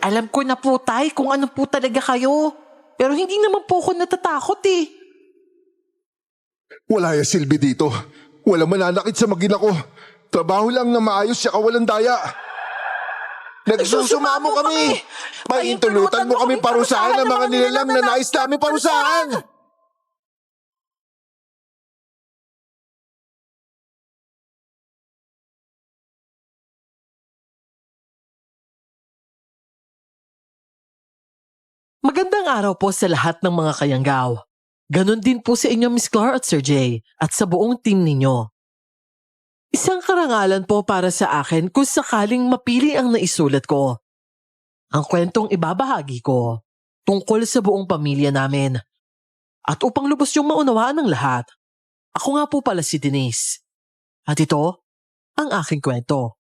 Alam ko na po, Tay, kung ano po talaga kayo. Pero hindi naman po ako natatakot eh. Wala yung silbi dito. Walang mananakit sa magina ko. Trabaho lang na maayos siya kawalang daya. Nagsusumamo kami. Paintulutan mo kami parusahan ng mga nilalang na nais namin parusahan. Magandang araw po sa lahat ng mga kayanggaw. Ganon din po sa inyo, Miss Clar at Sir Jay, at sa buong team ninyo. Isang karangalan po para sa akin kung sakaling mapili ang naisulat ko. Ang kwentong ibabahagi ko tungkol sa buong pamilya namin. At upang lubos yung maunawaan ng lahat, ako nga po pala si Denise. At ito, ang aking kwento.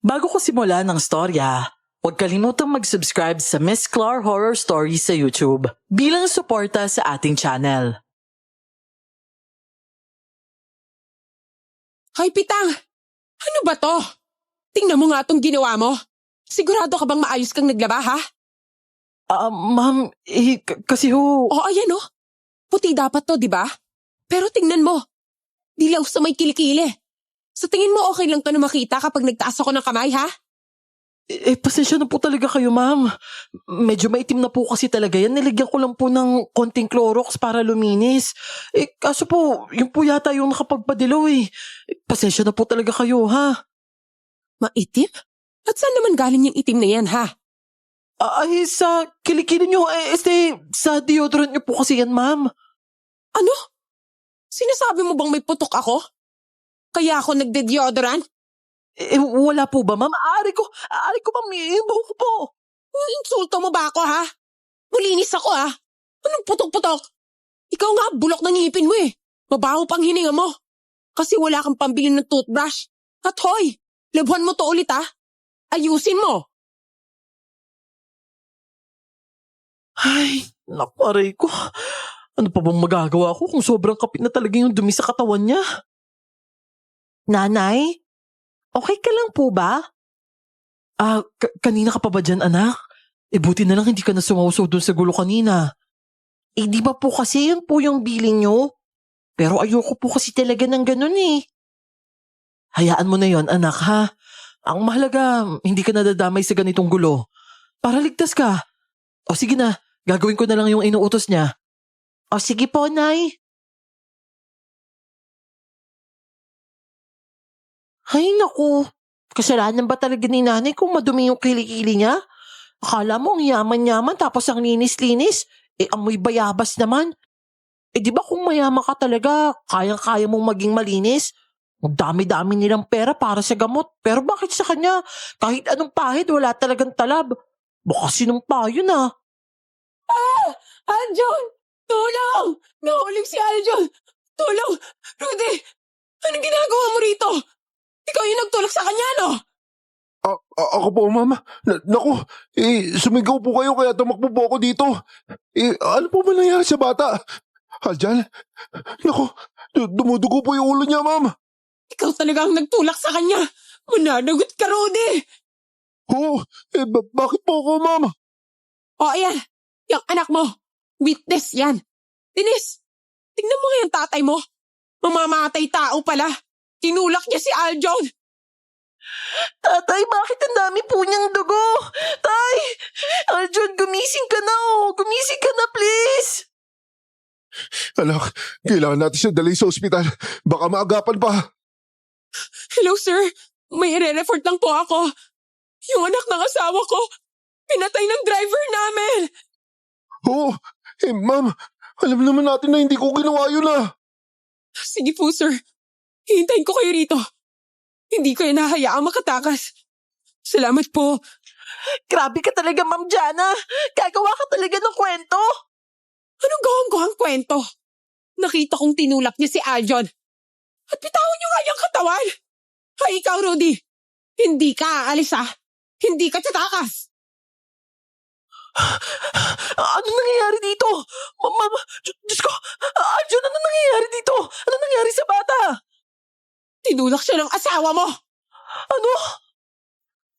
Bago ko simulan ng storya, huwag kalimutang mag-subscribe sa Miss Clar Horror Stories sa YouTube bilang suporta sa ating channel. Hoy, Pitang! Ano ba to? Tingnan mo nga itong ginawa mo. Sigurado ka bang maayos kang naglaba, ha? Ma'am, kasi ho... Oo, ayan oh. Puti dapat to, di ba? Pero tingnan mo. Dilaw sa may kilikili. Sa tingin mo okay lang to na makita kapag nagtaas ako ng kamay, ha? Pasensya na po talaga kayo, ma'am. Medyo maitim na po kasi talaga yan. Nilagyan ko lang po ng konting Clorox para luminis. Kaso po, yun po yata yung nakapagpadilaw eh. Pasensya na po talaga kayo, ha? Maitim? At saan naman galing yung itim na yan, ha? Sa kilikili nyo, sa deodorant nyo po kasi yan, ma'am. Ano? Sinasabi mo bang may putok ako? Kaya ako nagde-deodorant? Wala po ba, ma'am? Aari ko bang iibaw ko po. Insulto mo ba ako, ha? Mulinis ako, ha? Anong putok-putok? Ikaw nga, bulok ng ngipin mo eh. Mabaho pang hininga mo. Kasi wala kang pambili ng toothbrush. At hoy, labuhan mo to ulit, ha? Ayusin mo. Ay, naparay ko. Ano pa bang magagawa ko kung sobrang kapit na talaga yung dumi sa katawan niya? Nanay? Okay ka lang po ba? Kanina ka pa ba dyan, anak? Buti na lang hindi ka na sumausaw dun sa gulo kanina. Di ba po kasi yun po yung bilin nyo? Pero ayoko po kasi talaga ng ganun eh. Hayaan mo na yon, anak, ha? Ang mahalaga, hindi ka nadadamay sa ganitong gulo. Para ligtas ka. O sige na, gagawin ko na lang yung inuutos niya. O sige po, Nay. Ay naku, kasalanan ba talaga ni nanay kung madumi yung kilikili niya? Akala mo ang yaman-yaman tapos ang linis-linis, amoy bayabas naman. Di ba kung mayaman ka talaga, kayang-kaya mong maging malinis? Ang dami-dami nilang pera para sa gamot, pero bakit sa kanya, kahit anong pahid wala talagang talab? Baka sinumpah yun ah. Aljon! Tulong! Nahulog si Aljon! Tulong! Rudy! Anong ginagawa mo rito? Ikaw yung nagtulak sa kanya, no? Ako po, mama. Naku, sumigaw po kayo kaya tumakbo po ako dito. Ano po ba nangyari sa bata? Aljan? Naku, dumudugo po yung ulo niya, ma'am. Ikaw talagang nagtulak sa kanya. Mananagot ka, Rudy! Oo, bakit po ako, ma'am? O, ayan. Yung anak mo. Witness yan. Denise, tingnan mo nga yung tatay mo. Mamamatay tao pala. Tinulak niya si Aljon. Tatay, bakit ang dami po niyang dugo? Tay! Arjun, gumising ka na oh! Gumising ka na, please! Anak, kailangan natin siya dalhin sa ospital. Baka maagapan pa. Hello, sir. May i-report lang po ako. Yung anak ng asawa ko, pinatay ng driver namin. Oo, ma'am, alam naman natin na hindi ko ginawa yun ah. Sige po, sir. Hihintayin ko kayo rito. Hindi ko yan hahayaang makatakas. Salamat po. Grabe ka talaga, Ma'am Jana. Gagawa ka talaga ng kwento. Anong gawang-gawang kwento? Nakita kong tinulak niya si Aljon. At bitawan niyo nga yung katawan. Hay, ikaw, Rudy. Hindi ka aalis, ha? Hindi ka tatakas. Ano nangyayari dito? Diyos ko, Arjun, ano nangyayari dito? Ano nangyayari sa bata? Tinulak siya ng asawa mo. Ano?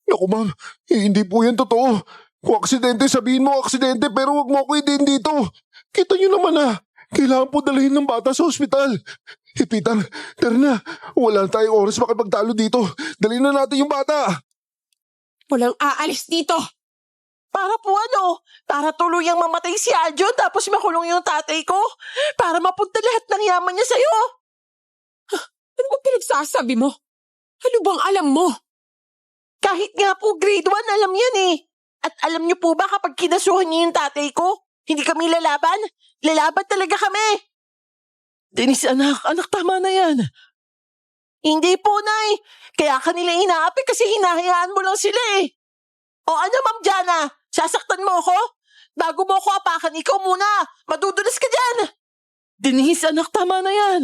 Naku ma'am, hindi po yan totoo. Kung aksidente, sabihin mo aksidente pero wag mo ako idin dito. Kita niyo naman kailangan po dalhin ng bata sa ospital. Hipitan, tara na. Wala na tayong oras makipagtalo dito. Dalhin na natin yung bata. Walang aalis dito. Para po para tuluyang mamatay si Aljon tapos makulong yung tatay ko? Para mapunta lahat ng yaman niya sa'yo? Ano ba pinagsasabi mo? Ano bang alam mo? Kahit nga po grade 1, alam yan eh. At alam niyo po ba kapag kinasuhan niyo yung tatay ko, hindi kami lalaban? Lalaban talaga kami. Denise, anak, tama na yan. Hindi po, Nay. Kaya kanila inaapi kasi hinahayaan mo lang sila eh. O ano, Ma'am Jana? Sasaktan mo ako? Bago mo ako apakan, ikaw muna. Madudulas ka dyan. Denise, anak, tama na yan.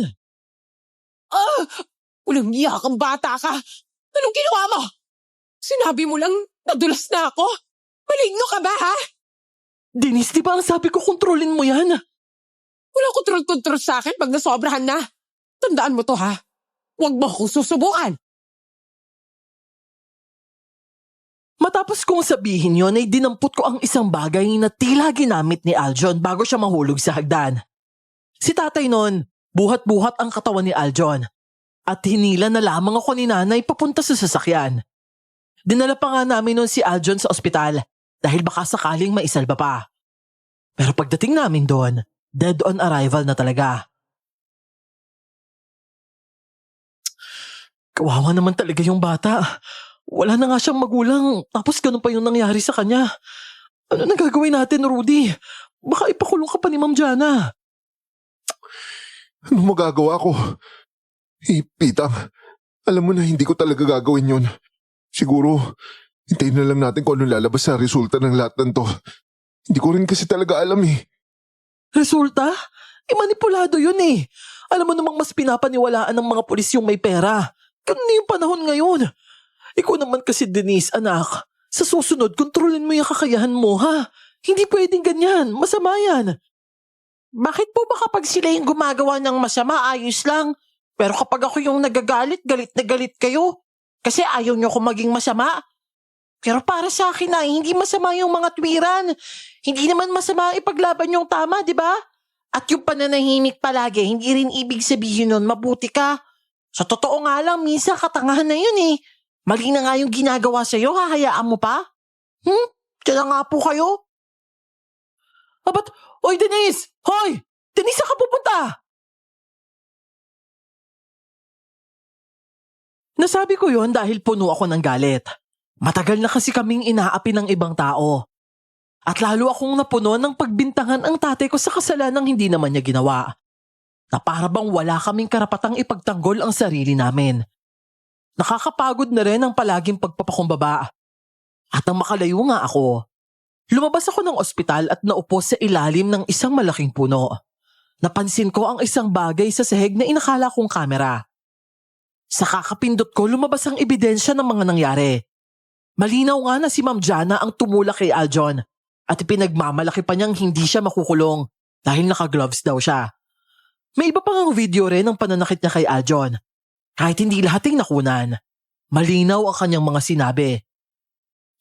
Walang niya kang bata ka. Anong ginawa mo? Sinabi mo lang nadulas na ako? Maligno ka ba, ha? Denise, di ba ang sabi ko kontrolin mo yan? Walang kontrol-kontrol sa akin pag nasobrahan na. Tandaan mo to, ha? Huwag mo akong susubukan. Matapos kong sabihin yon ay dinampot ko ang isang bagay na tila ginamit ni Aljon bago siya mahulog sa hagdan. Si tatay noon, buhat-buhat ang katawan ni Aljon at hinila na lamang ako ni nanay papunta sa sasakyan. Dinala pa nga namin noon si Aljon sa ospital dahil baka sakaling maisalba pa. Pero pagdating namin doon, dead on arrival na talaga. Kawawa naman talaga yung bata. Wala na nga siyang magulang, tapos ganun pa yung nangyari sa kanya. Ano na gagawin natin, Rudy? Baka ipakulong ka pa ni Ma'am Jana. Ano magagawa ko? Pitang, alam mo na hindi ko talaga gagawin yun. Siguro, hintayin na lang natin kung anong lalabas sa resulta ng lahat ng to. Hindi ko rin kasi talaga alam eh. Resulta? Manipulado yun eh. Alam mo namang mas pinapaniwalaan ng mga pulis yung may pera. Ganun na yung panahon ngayon. Ikaw naman kasi, Denise, anak. Sa susunod, kontrolin mo yung kakayahan mo, ha? Hindi pwedeng ganyan. Masama yan. Bakit po ba kapag sila yung gumagawa ng masama, ayos lang? Pero kapag ako yung nagagalit, galit na galit kayo. Kasi ayaw nyo ko maging masama. Pero para sa akin hindi masama yung mga tuwiran. Hindi naman masama ipaglaban yung tama, di ba? At yung pananahimik palagi, hindi rin ibig sabihin nun mabuti ka. Sa totoo nga lang, minsan katangahan na yun eh. Mali na nga yung ginagawa sa'yo, hahayaan mo pa? Diyan na nga po kayo. Ba't? Oy, Denise! Hoy! Denise, saan ka pupunta? Nasabi ko yon dahil puno ako ng galit. Matagal na kasi kaming inaapi ng ibang tao. At lalo akong napuno ng pagbintangan ang tatay ko sa kasalanang hindi naman niya ginawa. Na para bang wala kaming karapatang ipagtanggol ang sarili namin. Nakakapagod na rin ang palaging pagpapakumbaba. At ang makalayo nga ako, lumabas ako ng ospital at naupo sa ilalim ng isang malaking puno. Napansin ko ang isang bagay sa sahig na inakala kong kamera. Sa kakapindot ko, lumabas ang ebidensya ng mga nangyari. Malinaw nga na si Ma'am Jana ang tumulak kay Aljon at ipinagmamalaki pa niyang hindi siya makukulong dahil naka-gloves daw siya. May iba pang video rin ng pananakit niya kay Aljon. Kahit hindi lahat ay nakunan, malinaw ang kanyang mga sinabi.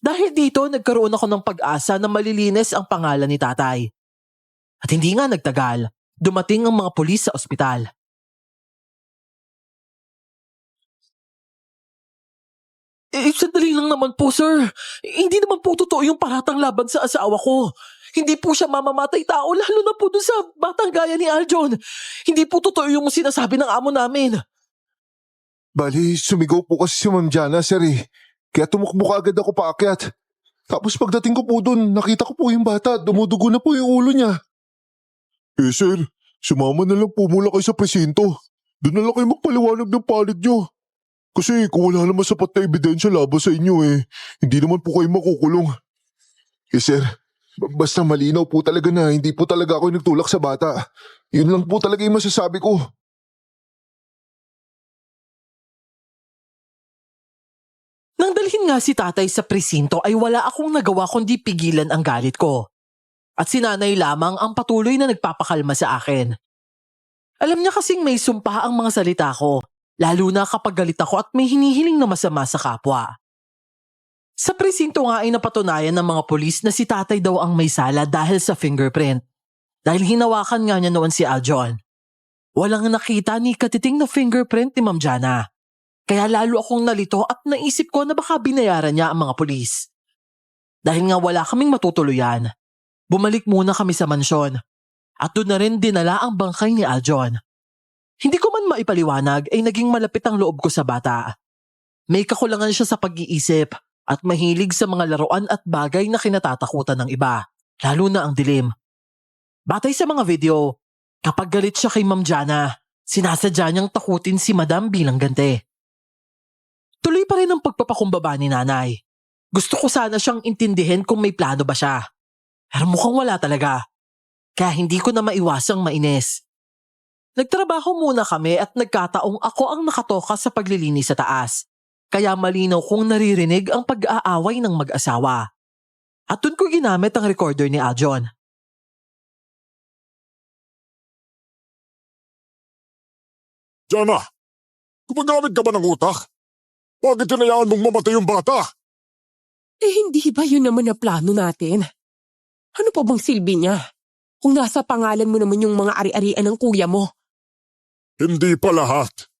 Dahil dito, nagkaroon ako ng pag-asa na malilinis ang pangalan ni tatay. At hindi nga nagtagal, dumating ang mga pulis sa ospital. Sandali lang naman po, sir. Hindi naman po totoo yung paratang laban sa asawa ko. Hindi po siya mamamatay tao, lalo na po dun sa batang gaya ni Aljon. Hindi po totoo yung sinasabi ng amo namin. Bali, sumigaw po kasi si Ma'am Jana, sir eh. Kaya tumakbo kaagad ako paakyat. Tapos pagdating ko po dun, nakita ko po yung bata, dumudugo na po yung ulo niya. Eh sir, sumama na lang po mula kayo sa presinto. Doon na lang kayo magpaliwanag ng palid nyo. Kasi kung wala naman sapat na ebidensya laban sa inyo hindi naman po kayo makukulong. Eh sir, basta malinaw po talaga na hindi po talaga ako nagtulak sa bata. Yun lang po talaga yung masasabi ko. Nang dalhin nga si tatay sa presinto ay wala akong nagawa kundi pigilan ang galit ko. At si nanay lamang ang patuloy na nagpapakalma sa akin. Alam niya kasing may sumpa ang mga salita ko, lalo na kapag galit ako at may hinihiling na masama sa kapwa. Sa presinto nga ay napatunayan ng mga pulis na si tatay daw ang may sala dahil sa fingerprint. Dahil hinawakan nga niya noon si Aljon. Walang nakita ni katiting na fingerprint ni Ma'am Jana. Kaya lalo akong nalito at naisip ko na baka binayaran niya ang mga pulis. Dahil nga wala kaming matutuluyan, bumalik muna kami sa mansyon. At doon na rin dinala ang bangkay ni Aljon. Hindi ko man maipaliwanag ay naging malapit ang loob ko sa bata. May kakulangan siya sa pag-iisip at mahilig sa mga laruan at bagay na kinatatakutan ng iba, lalo na ang dilim. Batay sa mga video, kapag galit siya kay Ma'am Jana, sinasadya niyang takutin si Madam bilang ganti. Tuloy pa rin ang pagpapakumbaba ni nanay. Gusto ko sana siyang intindihin kung may plano ba siya. Pero mukhang wala talaga. Kaya hindi ko na maiwasang mainis. Nagtrabaho muna kami at nagkataong ako ang nakatoka sa paglilinis sa taas. Kaya malinaw kong naririnig ang pag-aaway ng mag-asawa. At dun ko ginamit ang recorder ni Aljon. Jana, gumagamit ka ba ng utak? Bakit hinayaan mong mamatay yung bata? Hindi ba yun naman na plano natin? Ano pa bang silbi niya? Kung nasa pangalan mo naman yung mga ari-arian ng kuya mo. Hindi pa lahat.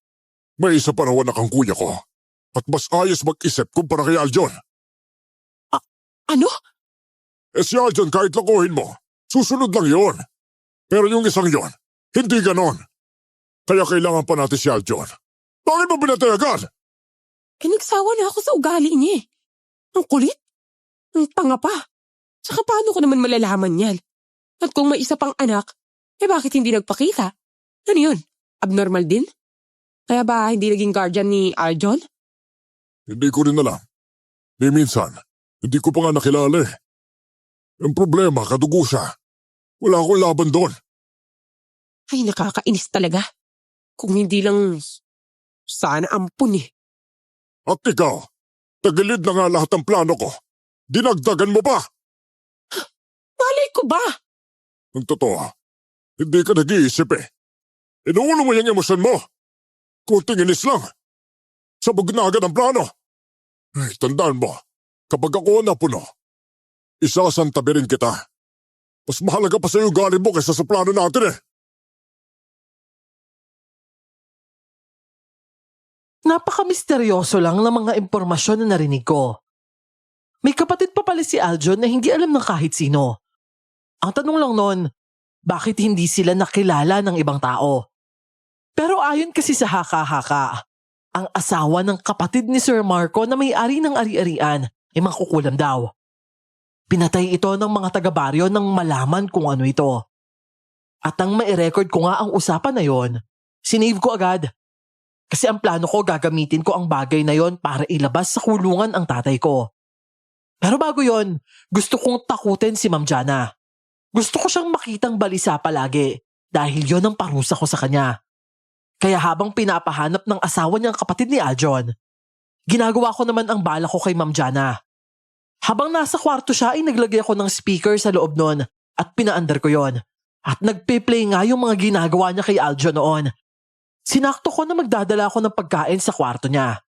May isa pa raw anak ang kuya ko. At mas ayos mag-isip kumpara kay Aljon. Ano? Si Aljon kahit lakuhin mo, susunod lang yon. Pero yung isang yon, hindi ganon. Kaya kailangan pa natin si Aljon. Bakit mo pinatay agad? Nagsawa na ako sa ugali niya. Ang kulit. Ang tanga pa. Tsaka paano ko naman malalaman yan? At kung may isa pang anak, bakit hindi nagpakita? Ano yun? Abnormal din? Kaya ba hindi naging guardian ni Aljon? Hindi ko rin alam. Ni minsan, hindi ko pa nga nakilala eh. Ang problema, kadugo siya. Wala akong laban doon. Ay, nakakainis talaga. Kung hindi lang, sana ampun eh. At ikaw, tagilid na nga lahat ng plano ko. Dinagdagan mo pa. Malay ko ba? Ang totoo, hindi ka nag-iisip eh. Inuulo mo yung emosyon mo. Kunting inis lang. Sabog na agad ang plano. Ay, tandaan mo, kapag ako napuno, isasantabi rin kita. Mas mahalaga pa sa'yo galing mo kaysa sa plano natin eh. Napaka-misteryoso lang ng mga impormasyon na narinig ko. May kapatid pa pala si Aljon na hindi alam ng kahit sino. Ang tanong lang nun, bakit hindi sila nakilala ng ibang tao? Pero ayon kasi sa haka-haka, ang asawa ng kapatid ni Sir Marco na may-ari ng ari-arian ay makukulam daw. Pinatay ito ng mga taga-baryo nang malaman kung ano ito. At ang mai-record ko nga ang usapan na yon, sinave ko agad. Kasi ang plano ko gagamitin ko ang bagay na yon para ilabas sa kulungan ang tatay ko. Pero bago yon, gusto kong takutin si Ma'am Jana. Gusto ko siyang makitang balisa palagi dahil yon ang parusa ko sa kanya. Kaya habang pinapahanap ng asawa niyang kapatid ni Aljon, ginagawa ko naman ang bala ko kay Ma'am Jana. Habang nasa kwarto siya ay naglagay ako ng speaker sa loob nun at pinaandar ko yon. At nagpe-play nga yung mga ginagawa niya kay Aljon noon. Sinakto ko na magdadala ako ng pagkain sa kwarto niya.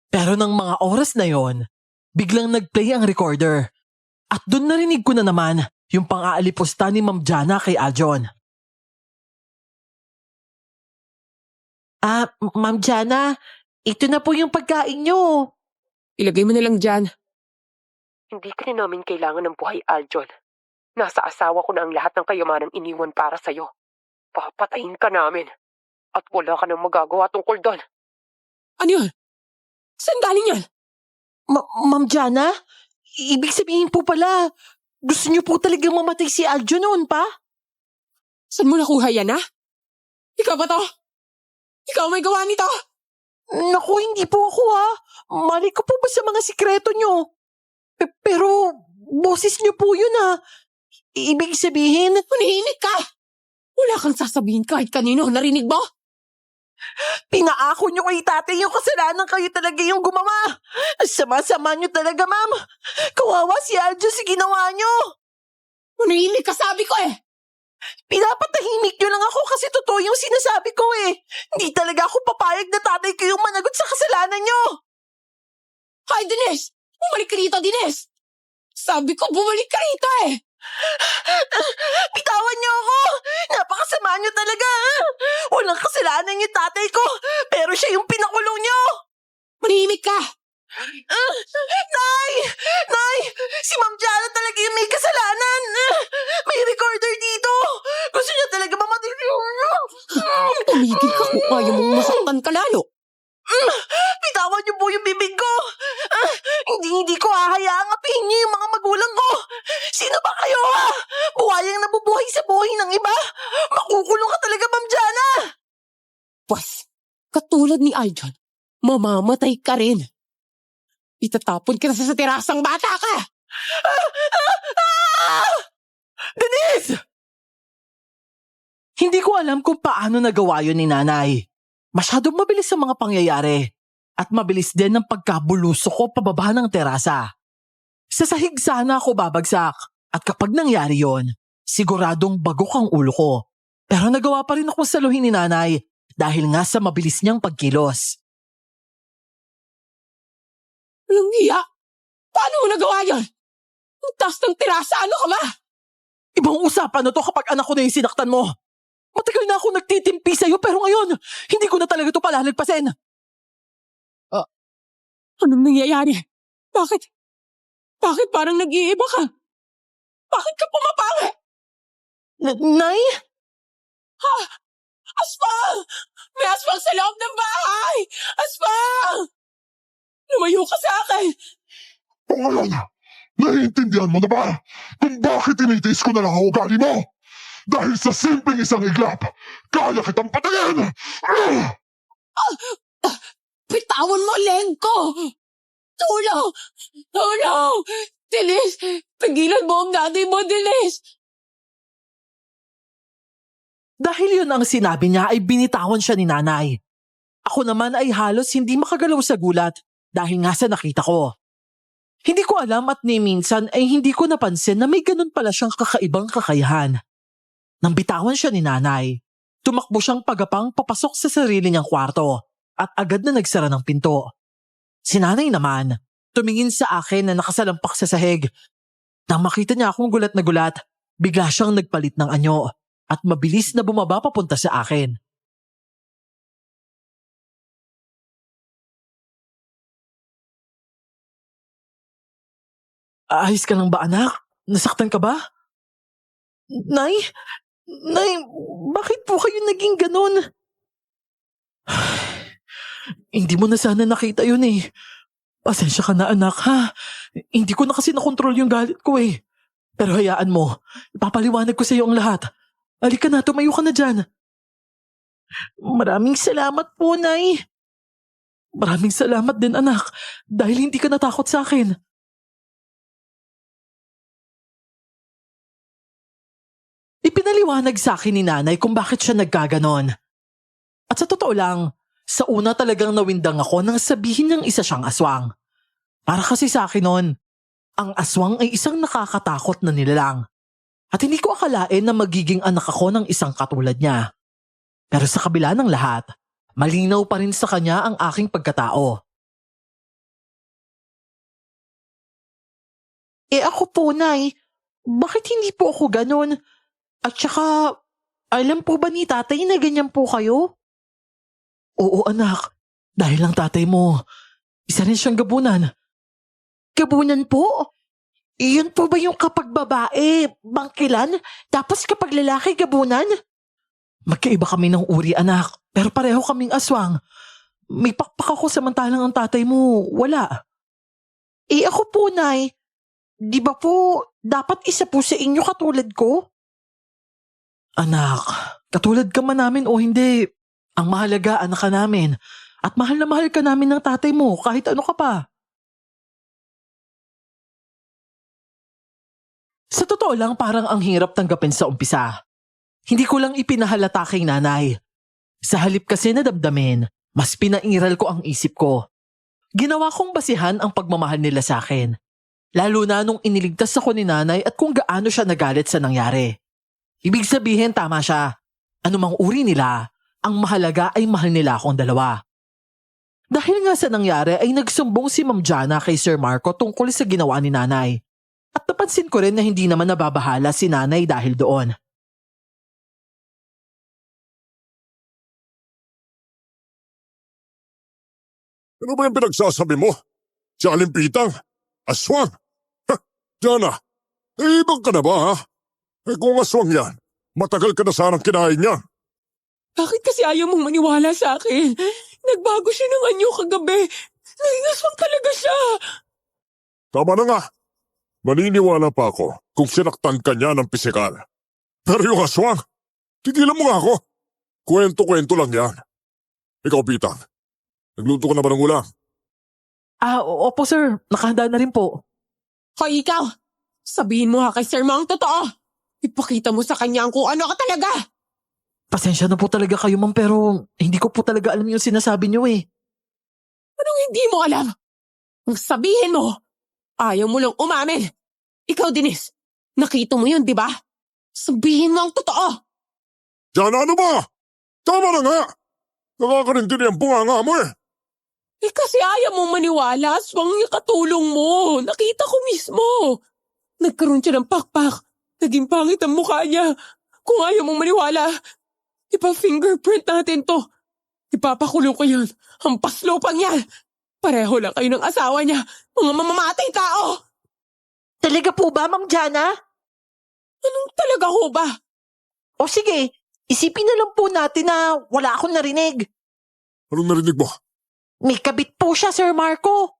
Pero ng mga oras na yon, biglang nagplay ang recorder. At doon narinig ko na naman yung pang-aalipusta ni Ma'am Jana kay Aljon. Ma'am Jana, ito na po yung pagkain niyo. Ilagay mo na lang dyan. Hindi ka na namin kailangan ng buhay, Aljon. Nasa asawa ko na ang lahat ng kayamanang iniwan para sa'yo. Papatayin ka namin. At wala ka nang magagawa tungkol doon. Ano yun? Saan galing yan? Ma'am Jana, ibig sabihin po pala, gusto niyo po talagang mamatay si Aljon noon pa? Saan mo nakuha yan, ha? Ikaw ba to? Ikaw may gawa nito? Naku, hindi po ako ha. Mali ko po ba sa mga sikreto niyo? Pero, boses niyo po yun ha. Ibig sabihin... Manahimik ka! Wala kang sasabihin kahit kanino, narinig mo? Pinaako niyo kay tatay yung kasalanan, kayo talaga yung gumawa. Sama-sama niyo talaga, ma'am. Kawawa si Aljon sa ginawa niyo. Manahimik ka, sabi ko eh. Pinapatahimik niyo lang ako kasi totoo yung sinasabi ko eh. Hindi talaga ako papayag na tatay ko yung managot sa kasalanan niyo. Hi, Denise! Bumalik ka rito, Dines! Sabi ko, bumalik ka rito eh! Bitawan niyo ako! Napakasama niyo talaga! Walang kasalanan yung tatay ko, pero siya yung pinakulong niyo! Manahimik ka! Nay! Nay! Si Ma'am Jana talaga yung may kasalanan! May recorder dito! Gusto niya talaga mamatay niyo! Tumigil ka kung ayaw mong masaktan ka lalo! Bitawan niyo po yung bibig ko! Hindi ko hahayaang apihin niyo yung mga magulang ko! Sino ba kayo ha? Buhayang nabubuhay sa buhay ng iba? Makukulong ka talaga, Ma'am Jana! Pwes, katulad ni Aljon, mamamatay ka rin. Itatapon ka na sa terasang bata ka! Denise! Hindi ko alam kung paano nagawa yun ni nanay. Masyadong mabilis sa mga pangyayari at mabilis din ang pagkabulusok ko pababa ng terasa. Sa sahig sana ako babagsak at kapag nangyari yon, siguradong bagok ang ulo ko. Pero nagawa pa rin ako saluhin ni nanay dahil nga sa mabilis niyang pagkilos. Walang hiya! Paano mo nagawa yun? Ang taas ng terasa, ano ka ba? Ibang usapan na to kapag anak ko na yung sinaktan mo. Matagal na ako nagtitimpi sa'yo pero ngayon, hindi ko na talaga ito palalagpasin. Anong nangyayari? Bakit parang nag-iiba ka? Bakit ka pumapangi? Nay? Aswang! May aswang sa loob ng bahay! Aswang! Lumayo ka sa akin! Pangalan, naiintindihan mo na ba kung bakit tinitiis ko na lang ang ugali mo? Dahil sa simpleng isang iglap, kaya kitang patayin! Bitawan mo, Lengko! Tulong! Tulong! Dilis! Pigilan mo ang nanay mo, Dilis! Dahil yun ang sinabi niya ay binitawan siya ni nanay. Ako naman ay halos hindi makagalaw sa gulat dahil nga sa nakita ko. Hindi ko alam at ni minsan ay hindi ko napansin na may ganun pala siyang kakaibang kakayahan. Nang bitawan siya ni nanay, tumakbo siyang pagapang papasok sa sarili niyang kwarto at agad na nagsara ng pinto. Si nanay naman, tumingin sa akin na nakasalampak sa sahig. Nang makita niya akong gulat na gulat, bigla siyang nagpalit ng anyo at mabilis na bumaba papunta sa akin. Ayos ka lang ba, anak? Nasaktan ka ba? Nay? Nay, bakit po kayo naging ganon? Hindi mo na sana nakita yun eh. Pasensya ka na, anak, ha? Hindi ko na kasi nakontrol yung galit ko eh. Pero hayaan mo, papaliwanag ko sa iyo ang lahat. Halika na, tumayo ka na dyan. Maraming salamat po, Nay. Maraming salamat din, anak, dahil hindi ka natakot sa akin. Ipinaliwanag sa akin ni nanay kung bakit siya nagkaganon. At sa totoo lang, sa una talagang nawindang ako nang sabihin niyang isa siyang aswang. Para kasi sa akin noon, ang aswang ay isang nakakatakot na nilalang. At hindi ko akalain na magiging anak ako ng isang katulad niya. Pero sa kabila ng lahat, malinaw pa rin sa kanya ang aking pagkatao. Ako po, Nay, bakit hindi po ako ganon? At saka, alam po ba ni tatay na ganyan po kayo? Oo, anak. Dahil lang tatay mo, isa rin siyang gabunan. Gabunan po? Iyon po ba yung kapag babae, bangkilan, tapos kapag lalaki, gabunan? Magkaiba kami ng uri, anak, pero pareho kaming aswang. May pakpak ako samantalang ang tatay mo, wala. Ako po, Nay. Di ba po, dapat isa po sa inyo katulad ko? Anak, katulad ka man namin o hindi, ang mahalaga anak ka namin at mahal na mahal ka namin ng tatay mo kahit ano ka pa. Sa totoo lang parang ang hirap tanggapin sa umpisa. Hindi ko lang ipinahalata kay nanay. Sa halip kasi na damdamin, mas pinairal ko ang isip ko. Ginawa kong basihan ang pagmamahal nila sa akin. Lalo na nung iniligtas ako ni nanay at kung gaano siya nagalit sa nangyari. Ibig sabihin tama siya. Anumang uri nila, ang mahalaga ay mahal nila akong dalawa. Dahil nga sa nangyari ay nagsumbong si Ma'am Jana kay Sir Marco tungkol sa ginawa ni nanay. At napansin ko rin na hindi naman nababahala si nanay dahil doon. Ano ba yung pinagsasabi mo? Si Alimpitang? Aswang? Ha, Jana, ibang ka na ba ha? Kung aswang yan, matagal ka na sanang kinain niyan. Bakit kasi ayaw mong maniwala sa akin? Nagbago siya ng anyo kagabi. Naging aswang talaga siya. Tama na nga. Maniniwala pa ako kung sinaktan ka niya ng pisikal. Pero yung aswang, tigilan mo nga ako. Kwento-kwento lang yan. Ikaw, Pitang, nagluto ka na ba ng ulam? Opo sir, nakahanda na rin po. Hoy ikaw, sabihin mo ha kay Sir Mo ang totoo. Ipakita mo sa kanya kung ano ka talaga. Pasensya na po talaga kayo ma'am pero hindi ko po talaga alam yung sinasabi niyo eh. Anong hindi mo alam? Ang sabihin mo, ayaw mo lang umamin. Ikaw, Denise, nakita mo yun, di ba? Sabihin mo ang totoo. Jana, ano ba? Tama na nga. Nakakarintindi ang bunganga mo eh. Kasi ayaw mong maniwala, aswang yung katulong mo. Nakita ko mismo. Nagkaroon siya ng pakpak. Naging pangit ang mukha niya. Kung ayaw mong maniwala, ipa-fingerprint natin to. Ipapakulong ko yan. Ang paslupang yan. Pareho lang kayo ng asawa niya. Mga mamamatay tao. Talaga po ba Ma'am Jana? Anong talaga ho ba? O sige, isipin na lang po natin na wala akong narinig. Anong narinig mo? May kabit po siya Sir Marco.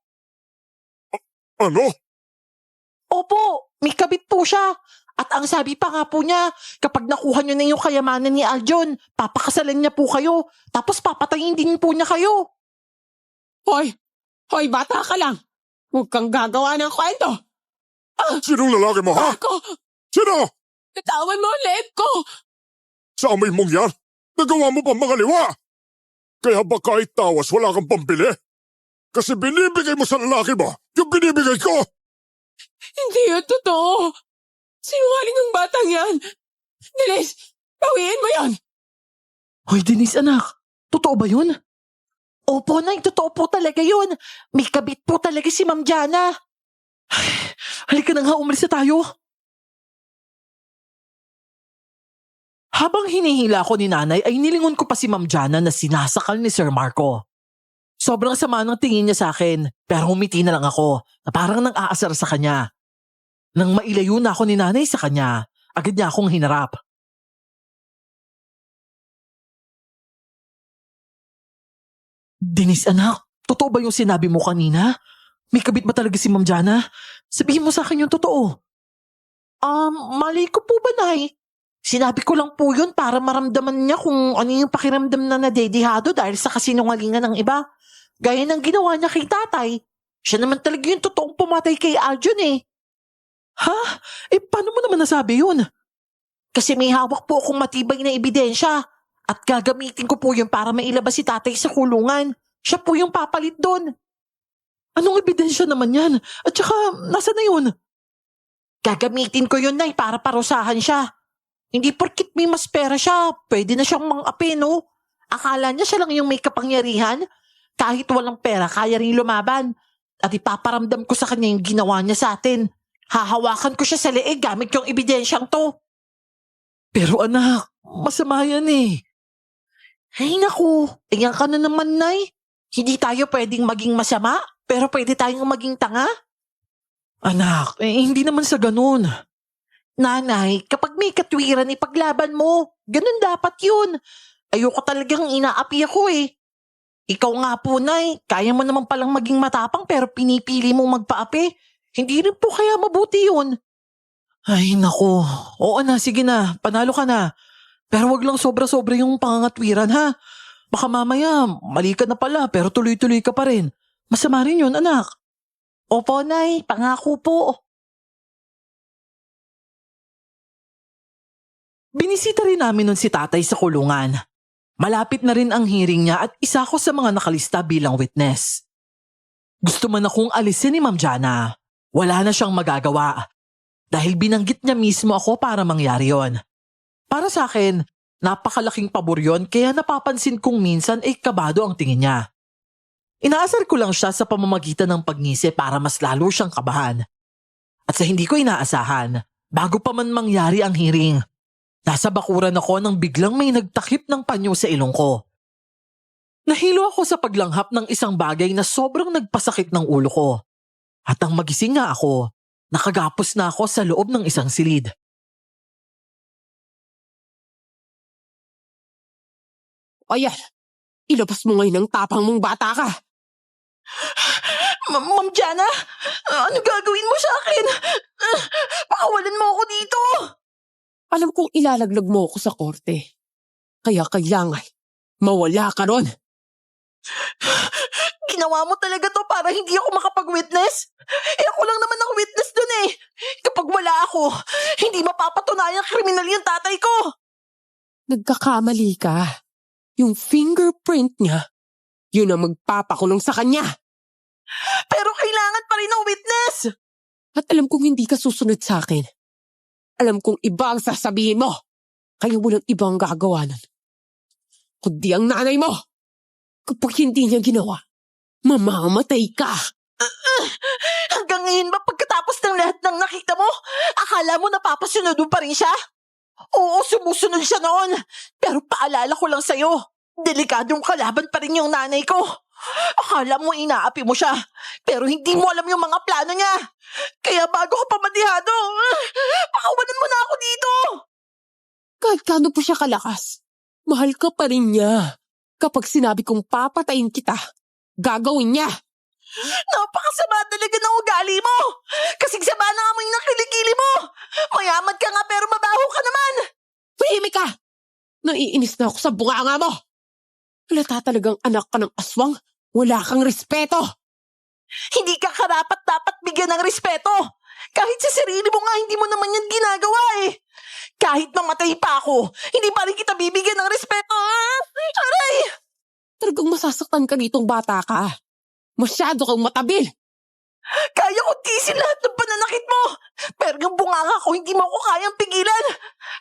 Ano? Opo, may kabit po siya. At ang sabi pa nga po niya, kapag nakuha niyo na yung kayamanan ni Aljon, papakasalan niya po kayo. Tapos papatayin din po niya kayo. Hoy, bata ka lang. Huwag kang gagawa ng kwento. Sinong lalaki mo ha? Ako, Sino? natawan mo ang leeg ko. Sa amoy mong yan, nagawa mo pa mangaliwa. Kaya ba kahit tawas wala kang pambili? Kasi binibigay mo sa lalaki mo yung binibigay ko. Hindi yun totoo. Sinungaling ang batang yan. Denise, bawiin mo yan. Hoy Denise anak, totoo ba yun? Opo Nay, totoo po talaga yun. May kabit po talaga si Ma'am Jana. Ay, halika na nga, umalis na tayo. Habang hinihila ko ni nanay ay nilingon ko pa si Ma'am Jana na sinasakal ni Sir Marco. Sobrang sama ng tingin niya sa akin pero humiti na lang ako na parang nang-aasar sa kanya. Nang mailayo na ako ni nanay sa kanya, agad niya akong hinarap. Denise anak, totoo ba yung sinabi mo kanina? May kabit ba talaga si Ma'am Jana? Sabihin mo sa akin yung totoo. Mali ko po ba, Nay? Sinabi ko lang po yun para maramdaman niya kung ano yung pakiramdam na nadedihado dahil sa kasinungalingan ng iba. Gaya ng ginawa niya kay tatay. Siya naman talaga yung totoong pumatay kay Aljon eh. Ha? Paano mo naman nasabi yun? Kasi may hawak po akong matibay na ebidensya at gagamitin ko po yun para mailabas si tatay sa kulungan. Siya po yung papalit doon. Anong ebidensya naman yan? At saka, nasa na yun? Gagamitin ko yun, Nay, para parusahan siya. Hindi porkit may mas pera siya, pwede na siyang mang-api, no? Akala niya siya lang yung may kapangyarihan. Kahit walang pera, kaya rin lumaban. At ipaparamdam ko sa kanya yung ginawa niya sa atin. Hahawakan ko siya sa leeg gamit yung ebidensyang to. Pero anak, masama yan eh. Ay naku, iyan ka na naman, Nay. Hindi tayo pwedeng maging masama, pero pwede tayong maging tanga. Anak, hindi naman sa ganun. Nanay, kapag may katwiran, ipaglaban mo. Ganun dapat yun. Ayoko talagang inaapi ako eh. Ikaw nga po, Nay, kaya mo naman palang maging matapang pero pinipili mong magpaapi. Hindi rin po kaya mabuti yun. Ay nako, oo na, sige na, panalo ka na. Pero wag lang sobra-sobra yung pangangatwiran ha. Baka mamaya, mali ka na pala pero tuloy-tuloy ka pa rin. Masama rin yun, anak. Opo, Nay, pangako po. Binisita rin namin nun si tatay sa kulungan. Malapit na rin ang hearing niya at isa ko sa mga nakalista bilang witness. Gusto man akong alisin ni Ma'am Jana. Wala na siyang magagawa. Dahil binanggit niya mismo ako para mangyari yon. Para sa akin, napakalaking pabor yun kaya napapansin kong minsan ay kabado ang tingin niya. Inaasar ko lang siya sa pamamagitan ng pagngisi para mas lalo siyang kabahan. At sa hindi ko inaasahan, bago pa man mangyari ang hearing, nasa bakuran ako nang biglang may nagtakip ng panyo sa ilong ko. Nahilo ako sa paglanghap ng isang bagay na sobrang nagpasakit ng ulo ko. At ang magising nga ako, nakagapos na ako sa loob ng isang silid. Ayan, ilabas mo ngayon ang tapang mong bata ka. Ma'am Jana, ano gagawin mo sa akin? Pakawalan mo ako dito! Alam kong ilalaglag mo ako sa korte. Kaya kailangan, mawala ka ron. Ginawa mo talaga to para hindi ako makapag-witness? Ako lang naman ang witness dun eh. Kapag wala ako, hindi mapapatunayang kriminal yung tatay ko. Nagkakamali ka. Yung fingerprint niya, yun ang magpapakulong sa kanya. Pero kailangan pa rin ng witness. At alam kong hindi ka susunod sa akin. Alam kong iba ang sasabihin mo. Kaya walang ibang gagawa nun. Kundi ang nanay mo. Kapag hindi niya ginawa, mamamatay ka. Hanggang ngayon ba pagkatapos ng lahat ng nakita mo, akala mo napapasunod mo pa rin siya? Oo, sumusunod siya noon. Pero paalala ko lang sa'yo, delikadong kalaban pa rin yung nanay ko. Akala mo inaapi mo siya, pero hindi mo alam yung mga plano niya. Kaya bago ko pamadihado, pakawalan mo na ako dito. Kahit kano pa siya kalakas, mahal ka pa rin niya. Kapag sinabi kong papatayin kita, gagawin niya. Napakasama talaga ng ugali mo. Kasing sama na amoy ng kilikili mo. Mayaman ka nga pero mabaho ka naman. Tahimik ka! Naiinis na ako sa bunganga mo. Halata talagang anak ka ng aswang. Wala kang respeto. Hindi ka karapat-dapat bigyan ng respeto. Kahit sa sarili mo nga hindi mo naman yan ginagawa eh. Kahit mamatay pa ako, hindi pa rin kita bibigyan ng respeto. Aray! Talagang masasaktan ka nitong bata ka. Masyado kang matabil. Kaya ko tisin lahat ng pananakit mo. Pero yung bunganga ko hindi mo ako kayang pigilan.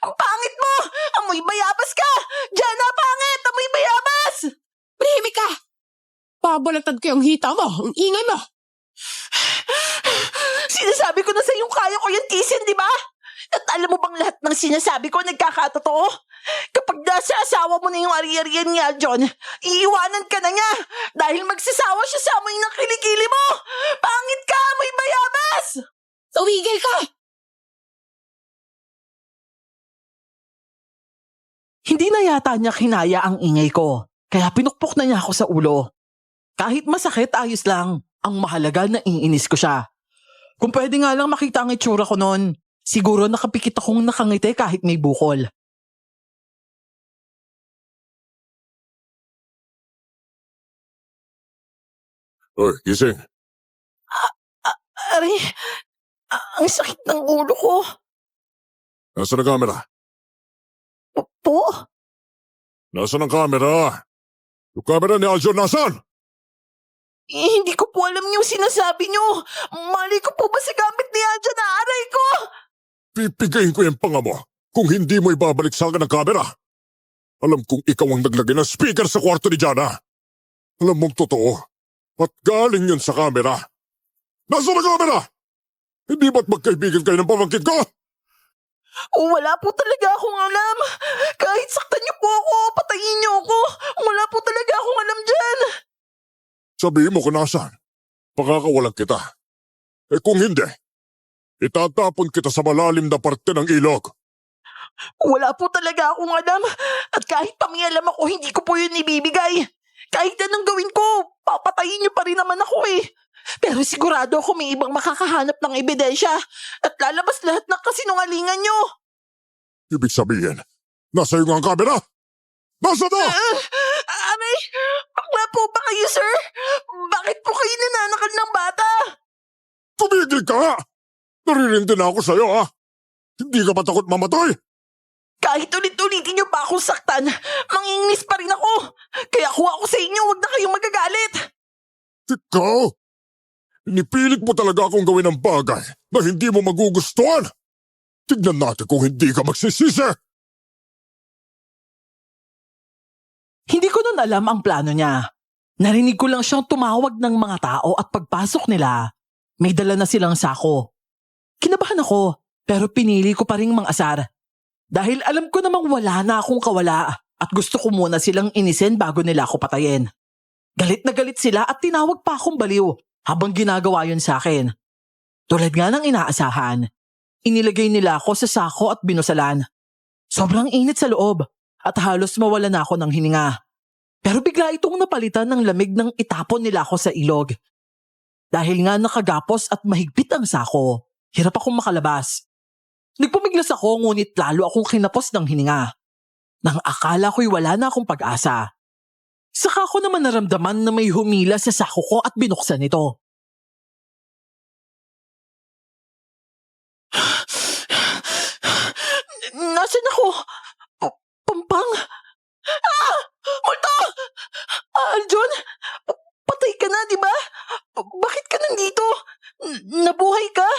Ang pangit mo! Amoy bayabas ka! Jana, pangit! Amoy bayabas! Prihimik ka! Babalatan ko yung hita mo. Ang ingay mo. Sinasabi ko na sa yung kaya ko yung tisin, di ba? At alam mo bang lahat ng sinasabi ko nagkakatotoo? Kapag nasa asawa mo na yung ari-arian niya, John, iiwanan ka na niya dahil magsasawa siya sa amoy ng kilikili mo. Pangit ka, may bayabas! Tumigil ka! Hindi na yata niya kinaya ang ingay ko, kaya pinukpok na niya ako sa ulo. Kahit masakit, ayos lang. Ang mahalaga na iinis ko siya. Kung pwede nga lang makita ang itsura ko noon, siguro nakapikit akong nakangiti kahit may bukol. Oy, gising. Aray, ang sakit ng ulo ko. Nasaan ang camera? Po? Nasaan ang camera? Yung camera ni Aljon nasaan? Hindi ko po alam yung sinasabi niyo. Mali ko po ba sa gamit ni Adja na aray ko? Pipigayin ko yung panga mo kung hindi mo ibabalik sa akin ang camera. Alam kong ikaw ang naglagay ng speaker sa kwarto ni Jana. Alam mong totoo. At galing yun sa camera. Nasaan ang camera? Hindi ba't magkaibigan kayo ng pamangkin ko? Wala po talaga akong alam. Kahit saktan niyo po ako, patayin niyo ako. Wala po talaga akong alam dyan. Sabihin mo kung nasaan. Pakakawalan kita. Eh kung hindi, itatapon kita sa malalim na parte ng ilog. Wala po talaga akong alam. At kahit pamialam ako, hindi ko po yun ibibigay. Kahit anong gawin ko, papatayin niyo pa rin naman ako eh. Pero sigurado ako may ibang makakahanap ng ebidensya at lalabas lahat ng kasinungalingan niyo. Ibig sabihin, nasa iyo nga ang camera? Nasa na? Aray, bakla po ba kayo, sir? Bakit po kayo nananakal ng bata? Tumigil ka nga! Naririndi na ako sa'yo ha! Hindi ka ba takot mamatay? Kahit ulit-ulitin niyo pa akong saktan, manginginis pa rin ako. Kaya kuha ko sa inyo, huwag na kayong magagalit. Ikaw? Inipilit mo talaga akong gawin ang bagay na hindi mo magugustuhan. Tignan natin kung hindi ka magsisisi. Hindi ko nun alam ang plano niya. Narinig ko lang siyang tumawag ng mga tao at pagpasok nila, may dala na silang sako. Kinabahan ako, pero pinili ko pa ring mang-asar. Dahil alam ko namang wala na akong kawala at gusto ko muna silang inisin bago nila ako patayin. Galit na galit sila at tinawag pa akong baliw habang ginagawa yun sa akin. Tulad nga ng inaasahan, inilagay nila ako sa sako at binusalan. Sobrang init sa loob at halos mawala na ako ng hininga. Pero bigla itong napalitan ng lamig nang itapon nila ako sa ilog. Dahil nga nakagapos at mahigpit ang sako, hirap akong makalabas. Nagpumiglas ako ngunit lalo akong kinapos ng hininga. Nang akala ko'y wala na akong pag-asa. Saka ko naman naramdaman na may humila sa sako ko at binuksan ito. Nasaan ako? Pampang? Multo! Aljon? Patay ka na, di ba? Bakit ka nandito? Nabuhay ka?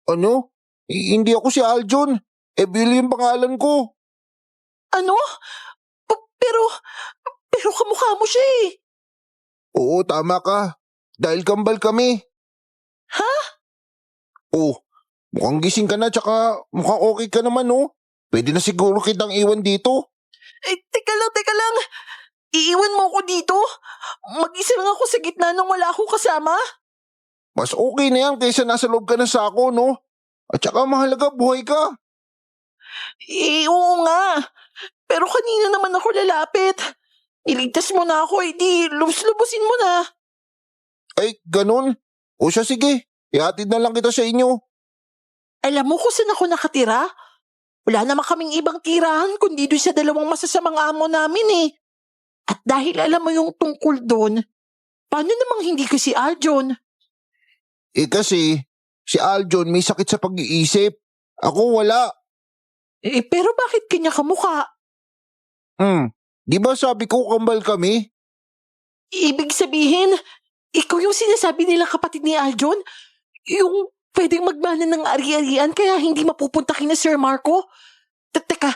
Ano? Hindi ako si Aljon. Bill yung pangalan ko. Ano? Pero kamukha mo siya eh. Oo, tama ka. Dahil kambal kami. Ha? Oh, mukhang gising ka na tsaka mukhang okay ka naman, oh. Pwede na siguro kitang iwan dito. Teka lang. Iiwan mo ako dito? Mag-isa lang ako sa gitna nang wala akong kasama? Mas okay na yan kaysa nasa loob ka ng sako, no? At saka mahalaga, buhay ka. Oo nga. Pero kanina naman ako lalapit. Iligtas mo na ako, di lubos-lubusin mo na. Ay, ganun. O siya, sige. Ihatid na lang kita sa inyo. Alam mo kung saan ako nakatira? Wala naman kaming ibang tirahan kundi doon sa dalawang masasamang amo namin eh. At dahil alam mo yung tungkol doon, paano namang hindi ka si Aljon? Kasi, si Aljon may sakit sa pag-iisip. Ako wala. Pero bakit kanya kamukha? Di ba sabi ko kambal kami? Ibig sabihin, ikaw yung sinasabi nilang kapatid ni Aljon? Yung pwedeng magmana ng ari-arian kaya hindi mapupunta kina Sir Marco? Teka,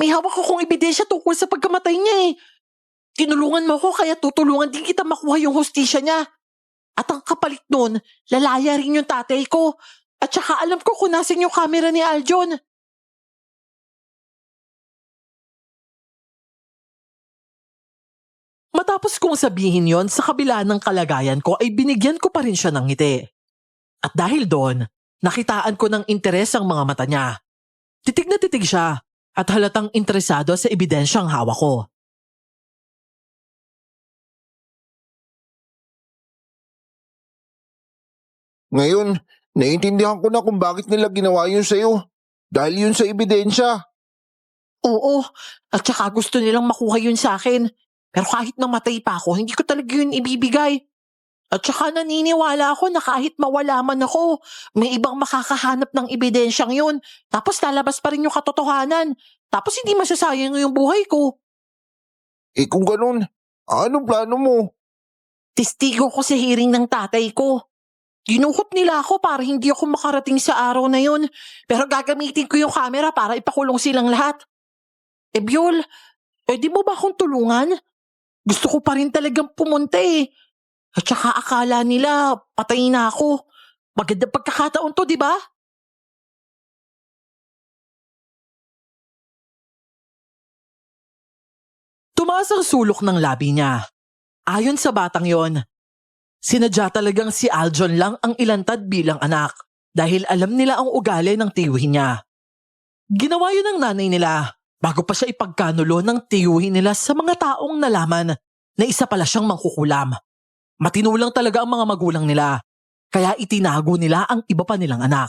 may hawak akong ebidensya tungkol sa pagkamatay niya eh. Tinulungan mo ko kaya tutulungan din kita makuha yung hustisya niya. At ang kapalit nun, lalaya rin yung tatay ko. At saka alam ko kung nasan yung camera ni Aljon. Matapos kong sabihin yon sa kabila ng kalagayan ko ay binigyan ko pa rin siya ng ngiti. At dahil doon, nakitaan ko ng interes ang mga mata niya. Titig na titig siya at halatang interesado sa ebidensyang hawak ko. Ngayon, naiintindihan ko na kung bakit nila ginawa yun sa'yo. Dahil yun sa ebidensya. Oo, at saka gusto nilang makuha yun sa akin. Pero kahit namatay pa ako, hindi ko talaga yun ibibigay. At saka naniniwala ako na kahit mawala man ako, may ibang makakahanap ng ebidensyang yun. Tapos lalabas pa rin yung katotohanan. Tapos hindi masasayang yung buhay ko. Kung ganun, anong plano mo? Testigo ko sa hearing ng tatay ko. Ginuhot nila ako para hindi ako makarating sa araw na yun. Pero gagamitin ko yung camera para ipakulong silang lahat. Biol, pwede mo ba akong tulungan? Gusto ko pa rin talagang pumunta eh. At saka akala nila patay na ako. Magandang pagkakataon to, di ba? Tumaas ang sulok ng labi niya. Ayon sa batang yon, sinadya talagang si Aljon lang ang ilantad bilang anak dahil alam nila ang ugali ng tiyuhin niya. Ginawa yun ng nanay nila bago pa siya ipagkanulo ng tiyuhin nila sa mga taong nalaman na isa pala siyang mangkukulam. Matinulang talaga ang mga magulang nila, kaya itinago nila ang iba pa nilang anak.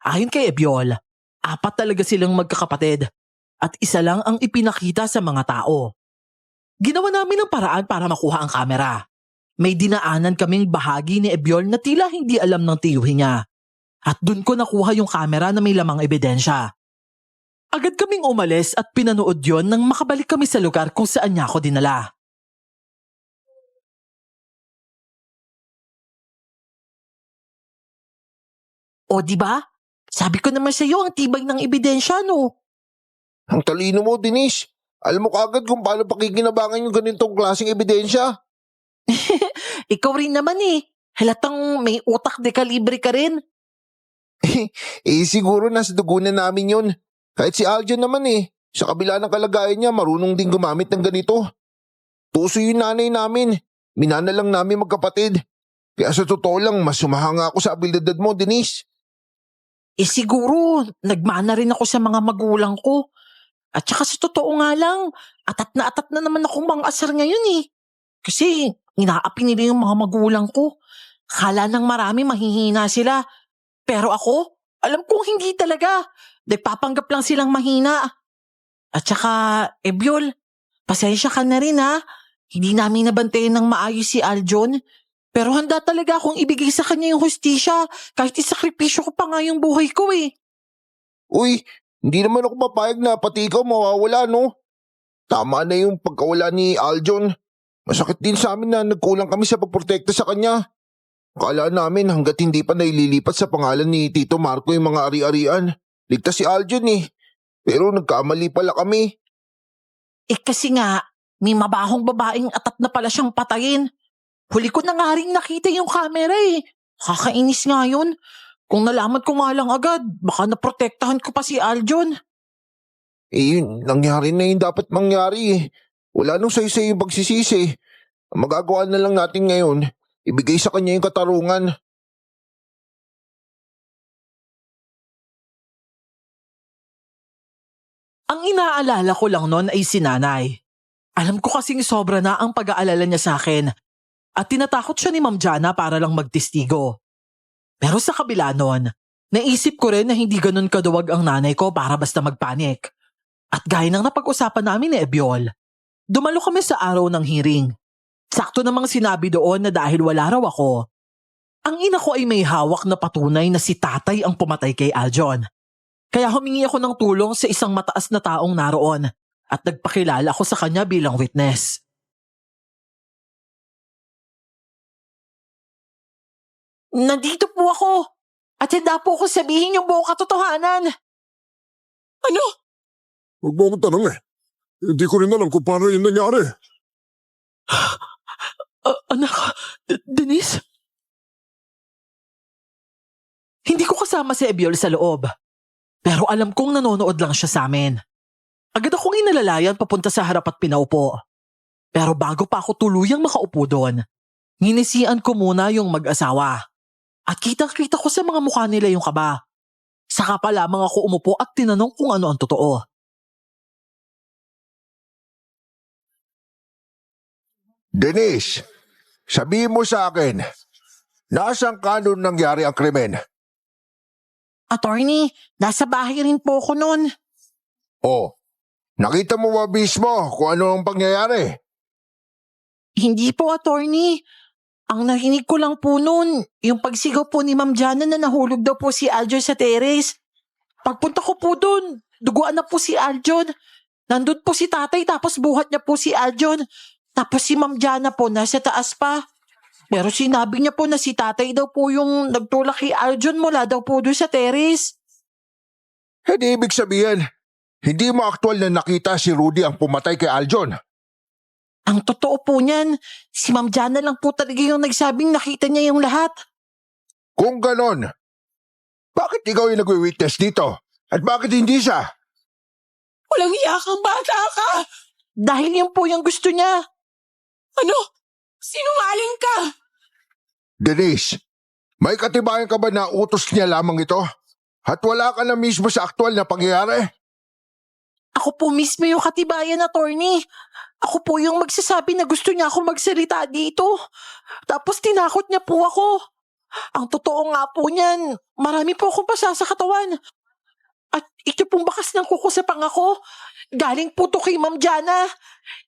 Ayon kay Ebiol, 4 talaga silang magkakapatid at isa lang ang ipinakita sa mga tao. Ginawa namin ang paraan para makuha ang kamera. May dinaanan kaming bahagi ni Ebiol na tila hindi alam ng tiyuhin niya. At dun ko nakuha yung kamera na may lamang ebidensya. Agad kaming umalis at pinanood yon nang makabalik kami sa lugar kung saan niya ako dinala. O di ba? Sabi ko naman sa iyo ang tibay ng ebidensya, no? Ang talino mo, Denise. Alam mo kaagad kung paano pakikinabangan yung ganitong klaseng ebidensya. Ikaw rin naman eh. Halatang may utak de kalibre ka rin. Siguro nasa dugo na namin yun. Kahit si Aljan naman sa kabila ng kalagayan niya, marunong din gumamit ng ganito. Tuso yung nanay namin. Minana lang namin magkapatid. Kaya sa totoo lang, mas sumahanga ako sa abilidad mo, Denise. Siguro, nagmana rin ako sa mga magulang ko. At saka sa totoo nga lang, atat na naman akong mang-asar ngayon eh. Kasi inaapi nila yung mga magulang ko. Kala ng marami mahihina sila. Pero ako, alam kong hindi talaga. Nagpapanggap lang silang mahina. At saka, Ebyol, pasensya ka na rin ha. Hindi namin nabantayan ng maayos si Aljon. Pero handa talaga akong ibigay sa kanya yung hustisya kahit isakripisyo ko pa nga yung buhay ko eh. Uy, hindi naman ako papayag na pati ikaw mawawala, no? Tama na yung pagkawala ni Aljon. Masakit din sa amin na nagkulang kami sa pagprotekta sa kanya. Akala namin hanggat hindi pa naililipat sa pangalan ni Tito Marco yung mga ari-arian. Ligtas si Aljon Pero nagkamali pala kami. Kasi nga, may mabahong babaeng atat na pala siyang patayin. Huli ko na nga rin nakita yung camera eh. Kakainis nga yun. Kung nalaman ko nga lang agad, baka naprotektahan ko pa si Aljon. Yun, nangyari na yung dapat mangyari. Wala nung sayo-sayo yung pagsisisi. Ang magagawa na lang natin ngayon, ibigay sa kanya yung katarungan. Ang inaalala ko lang noon ay si nanay. Alam ko kasing sobra na ang pag-aalala niya sa akin at tinatakot siya ni Ma'am Jana para lang magtestigo. Pero sa kabila noon, naisip ko rin na hindi ganun kaduwag ang nanay ko para basta magpanik. At gaya ng napag-usapan namin ni Ebyol, dumalo kami sa araw ng hearing. Sakto namang sinabi doon na dahil wala raw ako, ang ina ko ay may hawak na patunay na si tatay ang pumatay kay Aljon. Kaya humingi ako ng tulong sa isang mataas na taong naroon at nagpakilala ako sa kanya bilang witness. Nandito po ako at handa po ako sabihin yung buong katotohanan. Ano? Huwag mo akong tanong eh. Hindi ko rin alam kung paano yun nangyari. Anak, Denise? Hindi ko kasama si Ebyol sa loob. Pero alam kong nanonood lang siya sa amin. Agad akong inalalayan papunta sa harap at pinaupo. Pero bago pa ako tuluyang makaupo doon, nginisian ko muna yung mag-asawa. At kitang-kita ko sa mga mukha nila yung kaba. Saka pa lamang ako umupo at tinanong kung ano ang totoo. Denise, sabihin mo sa akin, nasang kanon nangyari ang krimen? Attorney, nasa bahay rin po ako noon. Oh, nakita mo ba mismo kung ano ang pangyayari? Hindi po, attorney. Ang narinig ko lang po noon, yung pagsigaw po ni Ma'am Jana na nahulog daw po si Aljon sa terrace. Pagpunta ko po doon, duguan na po si Aljon. Nandun po si tatay tapos buhat niya po si Aljon. Tapos si Ma'am Jana po nasa taas pa. Pero sinabi niya po na si tatay daw po yung nagtulak kay Aljon mula daw po doon sa terrace. Hindi ibig sabihin, hindi mo aktual na nakita si Rudy ang pumatay kay Aljon. Ang totoo po niyan, si Ma'am Jana lang po talaga yung nagsabing nakita niya yung lahat. Kung ganon, bakit ikaw yung nagwi-witness dito? At bakit hindi siya? Walang iya kang bata ka! Dahil yun po yung gusto niya. Ano? Sinungaling ka! Denise, may katibayan ka ba na utos niya lamang ito? At wala ka na mismo sa aktual na pangyayari? Ako po mismo yung katibayan, attorney. Ako po yung magsasabi na gusto niya ako magsalita dito. Tapos tinakot niya po ako. Ang totoo nga po niyan, marami po akong pasa sa katawan. At ito pong bakas ng kuko sa pangako. Galing po to kay Ma'am Jana.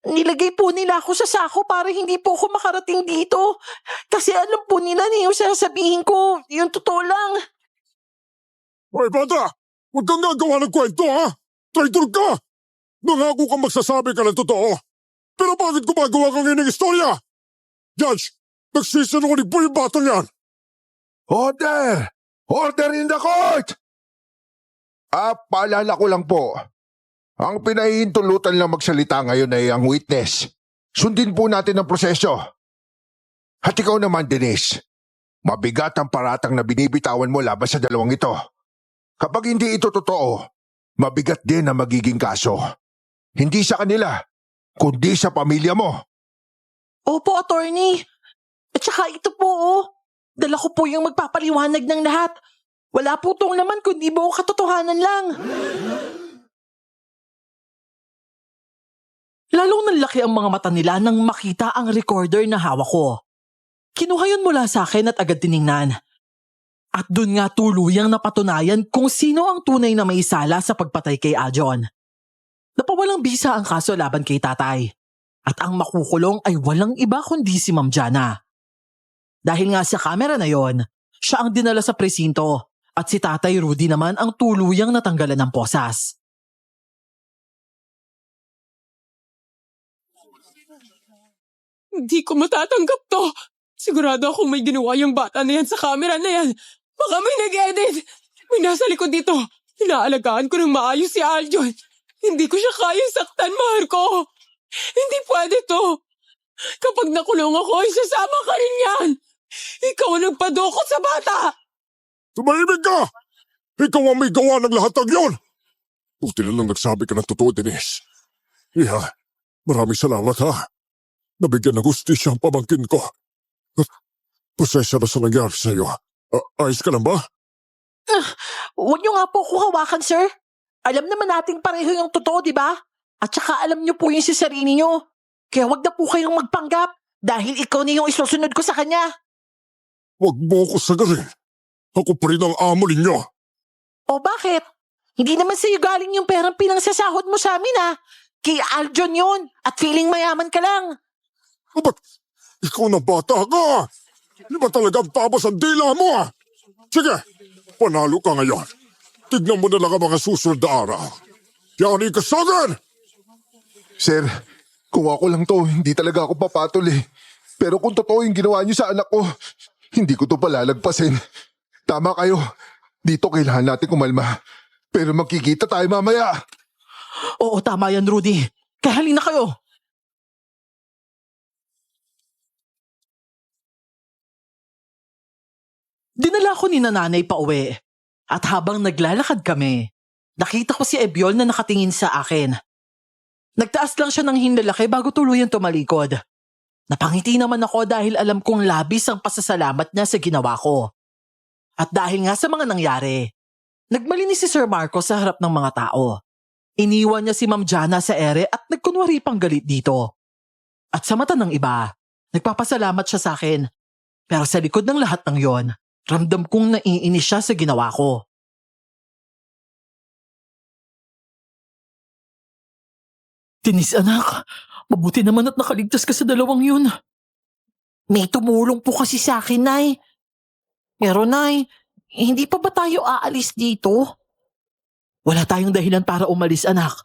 Nilagay po nila ako sa sako para hindi po ako makarating dito. Kasi alam po nila na yung sasabihin ko, yung totoo lang. Hoy bata! Huwag kang gagawa ng kwento ha! Traitor ka! Nangako kang magsasabi ka ng totoo. Pero bakit gumagawa kang ining istorya? Judge, nagsisinungaling po yung batang yan. Order! Order in the court! Paalala ko lang po, Ang pinahihintulutan lang magsalita ngayon ay ang witness. Sundin po natin ang proseso. At ikaw naman, Denise. Mabigat ang paratang na binibitawan mo laban sa dalawang ito. Kapag hindi ito totoo, mabigat din ang magiging kaso. Hindi sa kanila, kundi sa pamilya mo. Opo, attorney. At saka ito po, oh. Dala ko po yung magpapaliwanag ng lahat. Wala po tong naman kundi buong katotohanan lang. Lalong nanlaki ang mga mata nila nang makita ang recorder na hawak ko. Kinuha yun mula sa akin at agad tiningnan. At dun nga tuluyang napatunayan kung sino ang tunay na may sala sa pagpatay kay Aljon. Napawalang bisa ang kaso laban kay tatay. At ang makukulong ay walang iba kundi si Ma'am Jana. Dahil nga sa kamera na yon, siya ang dinala sa presinto at si Tatay Rudy naman ang tuluyang natanggalan ng posas. Hindi ko matatanggap to. Sigurado akong may ginawa yung bata na yan sa camera na yan. Baka may nag-edit. May nasa likod dito. Inaalagaan ko ng maayos si Aljon. Hindi ko siya kayang saktan, Marco. Hindi pwede to. Kapag nakulong ako, isasama ka rin yan. Ikaw ang nagpadukot sa bata. Tumahimik ka! Ikaw ang may gawa ng lahat ng yon! Buti na lang nagsabi ka ng totoo, Denise. Iha, maraming salamat ha. Nabigyan ng hustisya ang pamangkin ko. At pasensya na sa nangyari sa'yo. Ayos ka lang ba? Huwag niyo nga po ako hawakan, sir. Alam naman nating pareho yung totoo, di ba? At saka alam niyo po yung si sarili niyo. Kaya wag na po kayong magpanggap dahil ikaw na yung isusunod ko sa kanya. Huwag mo ako sagarin. Ako pa rin ang amo ninyo. O bakit? Hindi naman sa'yo galing yung perang pinangsasahod mo sa amin, ha? Kay Aljon yun at feeling mayaman ka lang. Ba't ikaw na bata ka? Di ba talagang tabas ang dila mo? Sige, panalo ka ngayon. Tignan mo na lang ang mga susunod na araw. Yani ka sa akin! Sir, kung ako lang to, hindi talaga ako papatol eh. Pero kung totoo yung ginawa niyo sa anak ko, hindi ko to palalagpasin. Tama kayo. Dito kailangan natin kumalma. Pero magkikita tayo mamaya. Oo, tama yan, Rudy. Kaya halina kayo. Dinala ko ni nanay pa uwi. At habang naglalakad kami, nakita ko si Ebiol na nakatingin sa akin. Nagtaas lang siya ng hinlalaki bago tuluyang tumalikod. Napangiti naman ako dahil alam kong labis ang pasasalamat niya sa ginawa ko. At dahil nga sa mga nangyari, nagmalinis si Sir Marco sa harap ng mga tao. Iniwan niya si Ma'am Jana sa ere at nagkunwari pang galit dito. At sa mata ng iba, nagpapasalamat siya sa akin. Pero sa likod ng lahat ng yon, ramdam kong naiinis siya sa ginawa ko. Tinis anak, mabuti naman at nakaligtas ka sa dalawang yun. May tumulong po kasi sa akin, Nay. Pero Nay, hindi pa ba tayo aalis dito? Wala tayong dahilan para umalis, anak.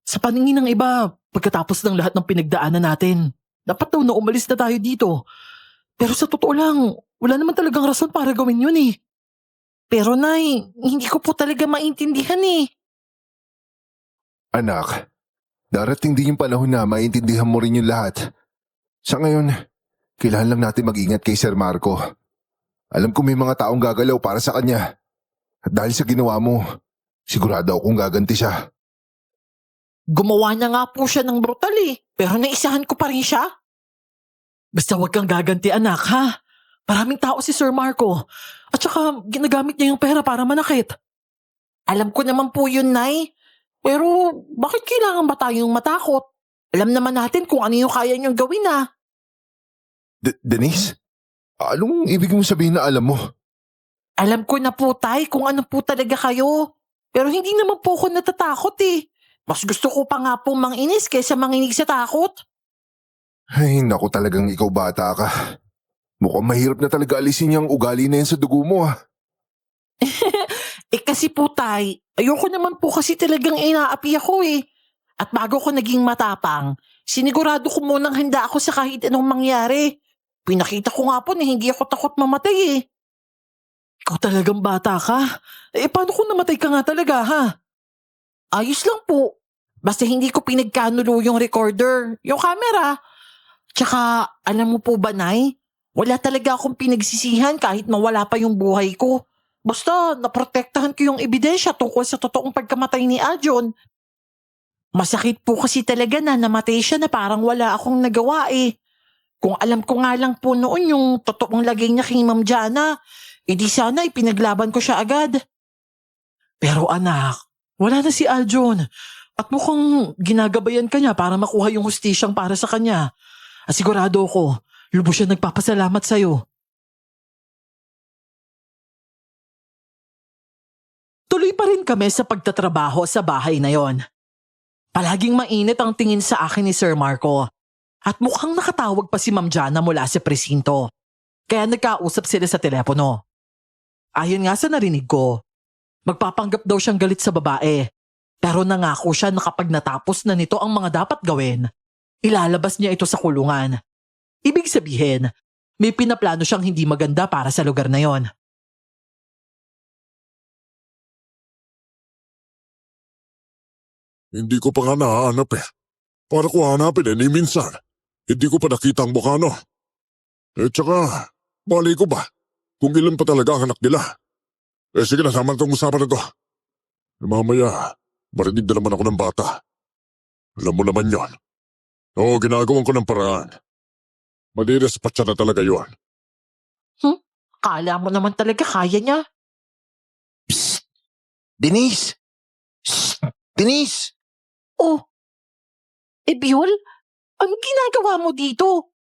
Sa paningin ng iba, pagkatapos ng lahat ng pinagdaanan natin, dapat daw na umalis na tayo dito. Pero sa totoo lang, wala naman talagang rason para gawin yun eh. Pero Nay, hindi ko po talaga maintindihan eh. Anak, darating din yung panahon na maintindihan mo rin yung lahat. Sa ngayon, kailangan lang natin mag-ingat kay Sir Marco. Alam ko may mga taong gagalaw para sa kanya. At dahil sa ginawa mo, sigurado akong gaganti siya. Gumawa na nga po siya ng brutal eh, pero naisahan ko pa rin siya. Basta huwag kang gaganti anak ha. Maraming tao si Sir Marco. At saka ginagamit niya yung pera para manakit. Alam ko naman po yun, Nay. Pero bakit kailangan ba tayong matakot? Alam naman natin kung ano yung kaya niyong gawin na. Denise? Anong ibig mong sabihin na alam mo? Alam ko na po, Tay, kung ano po talaga kayo. Pero hindi naman po ako natatakot eh. Mas gusto ko pa nga po manginis kaysa manginig sa takot. Ay, naku talagang ikaw bata ka. Mukhang mahirap na talaga alisin yung ugali na yan sa dugo mo ah. Eh kasi po, Tay, ayoko naman po kasi talagang inaapi ako eh. At bago ko naging matapang, sinigurado ko munang handa ako sa kahit anong mangyari. Pinakita ko nga po na hindi ako takot mamatay eh. Ikaw talagang bata ka. Eh paano kung namatay ka nga talaga ha? Ayos lang po. Basta hindi ko pinagkanulo yung recorder, yung camera. Tsaka, alam mo po ba, Nay? Wala talaga akong pinagsisihan kahit nawala pa yung buhay ko. Basta, naprotektahan ko yung ebidensya tungkol sa totoong pagkamatay ni Ajon. Masakit po kasi talaga na namatay siya na parang wala akong nagawa eh. Kung alam ko nga lang po noon yung totoong lagay niya kay Ma'am Jana, edi sana ipinaglaban ko siya agad. Pero anak, wala na si Aljon. At mukhang ginagabayan ka niya para makuha yung hustisyang para sa kanya. At sigurado ko, lubos siya nagpapasalamat sa'yo. Tuloy pa rin kami sa pagtatrabaho sa bahay na yon. Palaging mainit ang tingin sa akin ni Sir Marco. At mukhang nakatawag pa si Ma'am Jana mula sa presinto. Kaya nagkausap sila sa telepono. Ayon nga sa narinig ko, magpapanggap daw siyang galit sa babae. Pero nangako siya na kapag natapos na nito ang mga dapat gawin, ilalabas niya ito sa kulungan. Ibig sabihin, may pinaplano siyang hindi maganda para sa lugar na yon. Hindi ko pa nga nahanap eh. Para ko hanapin ni minsan. Hindi ko pa nakita ang mukha no. Tsaka, bali ko ba? Kung ilan pa talaga ang anak nila. Sige na, tama na itong usapan na to. Mamaya, marinig na naman ako ng bata. Alam mo naman yon. Oo, ginagawan ko ng paraan. Madirespat siya na talaga yon. Kala mo naman talaga kaya niya. Denise! Shh! Denise! Oh, Biol, anong ginagawa mo dito?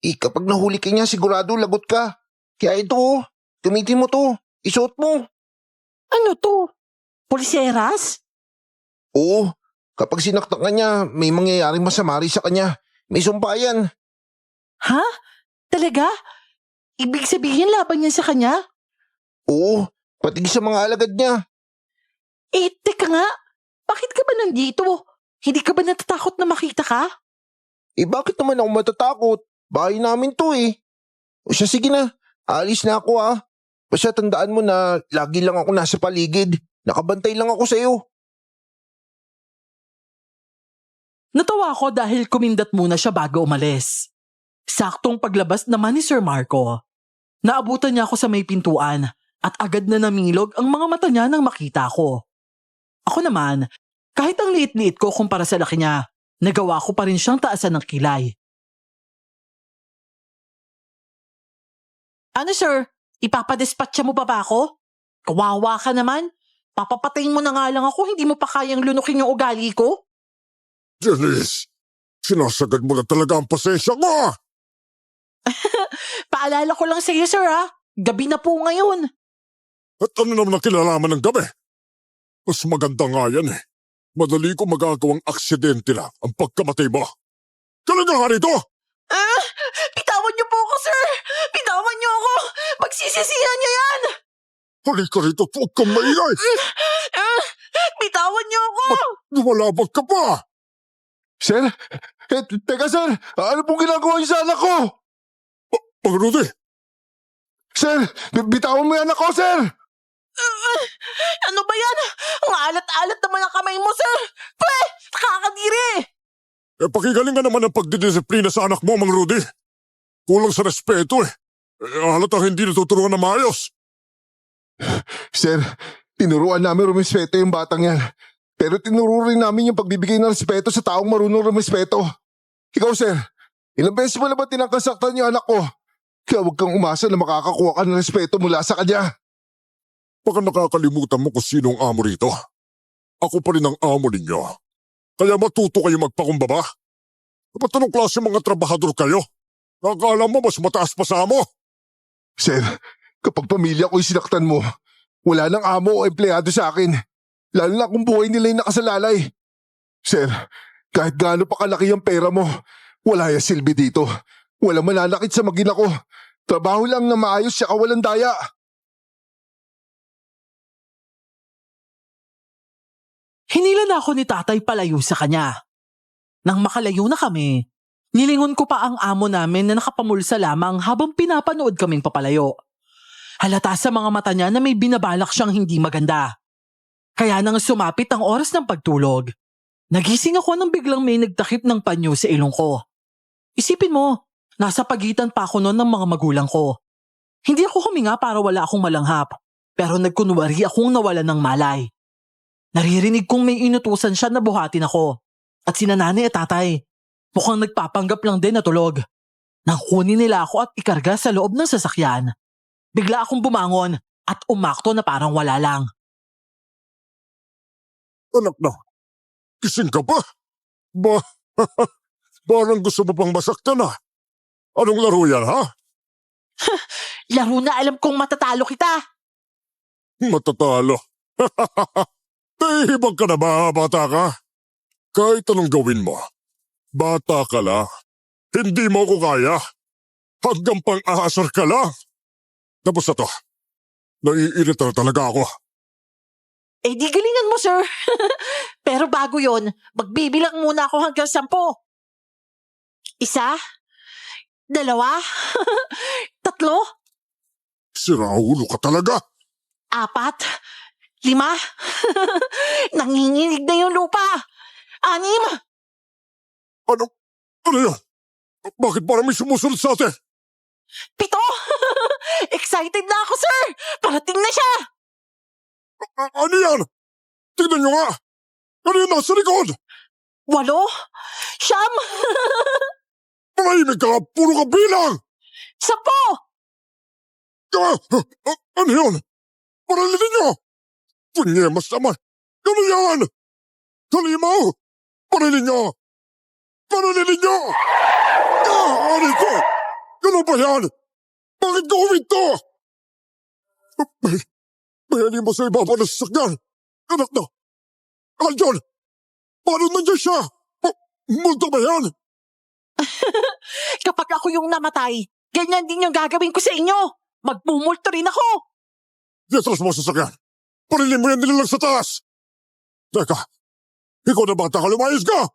Kapag nahuli ka niya, sigurado lagot ka. Kaya ito, gamitin mo to. Isuot mo. Ano to? Pulseras? Oo, kapag sinaktan ka niya, may mangyayaring masama rin sa kanya. May sumpa yan. Ha? Talaga? Ibig sabihin laban niya sa kanya? Oo, pati sa mga alagad niya. Teka nga. Bakit ka ba nandito? Hindi ka ba natatakot na makita ka? Bakit naman ako matatakot? Bahay namin to eh. O siya, sige na. Aalis na ako ah. Basta tandaan mo na lagi lang ako nasa paligid. Nakabantay lang ako sa'yo. Natawa ako dahil kumindat muna siya bago umalis. Saktong paglabas naman ni Sir Marco. Naabutan niya ako sa may pintuan at agad na namilog ang mga mata niya nang makita ko. Ako naman, kahit ang liit-liit ko kumpara sa laki niya, nagawa ko pa rin siyang taasan ng kilay. Ano sir? Ipapadespatcha mo pa ba ako? Kawawa ka naman. Papapatayin mo na nga lang ako, hindi mo pa kayang lunukin yung ugali ko? Janice, sinasagad mo na talaga ang pasensya mo. Paalala ko lang sa iyo sir ha. Gabi na po ngayon. At ano naman ang kinalaman ng gabi? Mas maganda nga yan eh. Madali ko magagawang aksidente lang ang pagkamatay mo. Talaga nga rito! Bitawan niyo po ako sir! Bitawan niyo ako! Magsisisihan niyo yan! Halika rito, huwag kang maingay! Bitawan niyo ako! Lumalabag ka pa! Sir? Teka sir, ano pong ginagawa niyo sa anak ko? Mang Rudy, Sir, bitawan mo yung anak ko, sir! Ano ba yan? Ang alat-alat naman ang kamay mo sir! Pwe! Nakakadiri! pakigaling nga naman ang pagdidisiplina sa anak mo, Mang Rudy. Kulang sa respeto eh. Halatang hindi natuturuan na maayos. Sir, tinuruan namin rumespeto yung batang yan. Pero tinuro rin namin yung pagbibigay ng respeto sa taong marunong rumespeto. Ikaw, sir, ilang beses mo na ba tinakasaktan yung anak ko? Kaya huwag kang umasa na makakakuha ka ng respeto mula sa kanya. Baka nakakalimutan mo kung sino ang amo rito. Ako pa rin ang amo ninyo. Kaya matuto kayo magpakumbaba. Ba't anong klase mga trabahador kayo? Nakakala mo mas mataas pa sa amo? Sir, kapag pamilya ko yung sinaktan mo, wala nang amo o empleyado sa akin. Lalo na kung buhay nila yung nakasalalay. Sir, kahit gaano pa kalaki ang pera mo, wala yung silbi dito. Walang mananakit sa magina ko. Trabaho lang na maayos siya kawalang daya. Hinila na ako ni tatay palayo sa kanya. Nang makalayo na kami, nilingon ko pa ang amo namin na nakapamulsa lamang habang pinapanood kaming papalayo. Halata sa mga mata niya na may binabalak siyang hindi maganda. Kaya nang sumapit ang oras ng pagtulog, Nagising ako nang biglang may nagtakip ng panyo sa ilong ko. Isipin mo, nasa pagitan pa ako noon ng mga magulang ko. Hindi ako huminga para wala akong malanghap, pero nagkunwari akong nawala ng malay. Naririnig kong may inutusan siya na buhatin ako. At sina nanay at tatay, mukhang nagpapanggap lang din na tulog. Nang kunin nila ako at ikarga sa loob ng sasakyan. Bigla akong bumangon at umakto na parang wala lang. Anak na, gising ka ba? Parang gusto mo pang masaktan ah. Anong laro yan ha? Laro na alam kong matatalo kita. Matatalo. Nahihibang ka na ba, bata ka? Kahit anong gawin mo, bata ka lang. Hindi mo ko kaya. Hanggang pang-aasar ka lang. Tapos na to. Naiirita na talaga ako. Eh di galingan mo, sir. Pero bago yon, magbibilang muna ako hanggang 10. 1, 2, 3, Siraulo ka talaga. 4, 5. Nanginginig na yung lupa. 6, Ano yan? Bakit parang may sumusunod sa atin? 7. Excited na ako, sir. Parating na siya. Ano yan? Tignan nyo nga. Ano yan nasa likod? 8, 9. Manahimik ka, puro ka bilang! 10. Ano yun? Paralilin nyo! Punyemas naman! Ano yan? Halimaw! Paralilin nyo! Paralilin nyo! Ano ko? Ano ba yan? Bakit ko huminto? May halimaw sa ibabaw ng sasakyan! Anak na! Aljon! Paano nandiyan siya? Multo ba yan? Kapag ako yung namatay, ganyan din yung gagawin ko sa inyo. Magmumulto rin ako. Yatras mo sa sasakyan! Parilin mo yan nilalang sa taas! Teka, ikaw na bata ka, lumayas ka!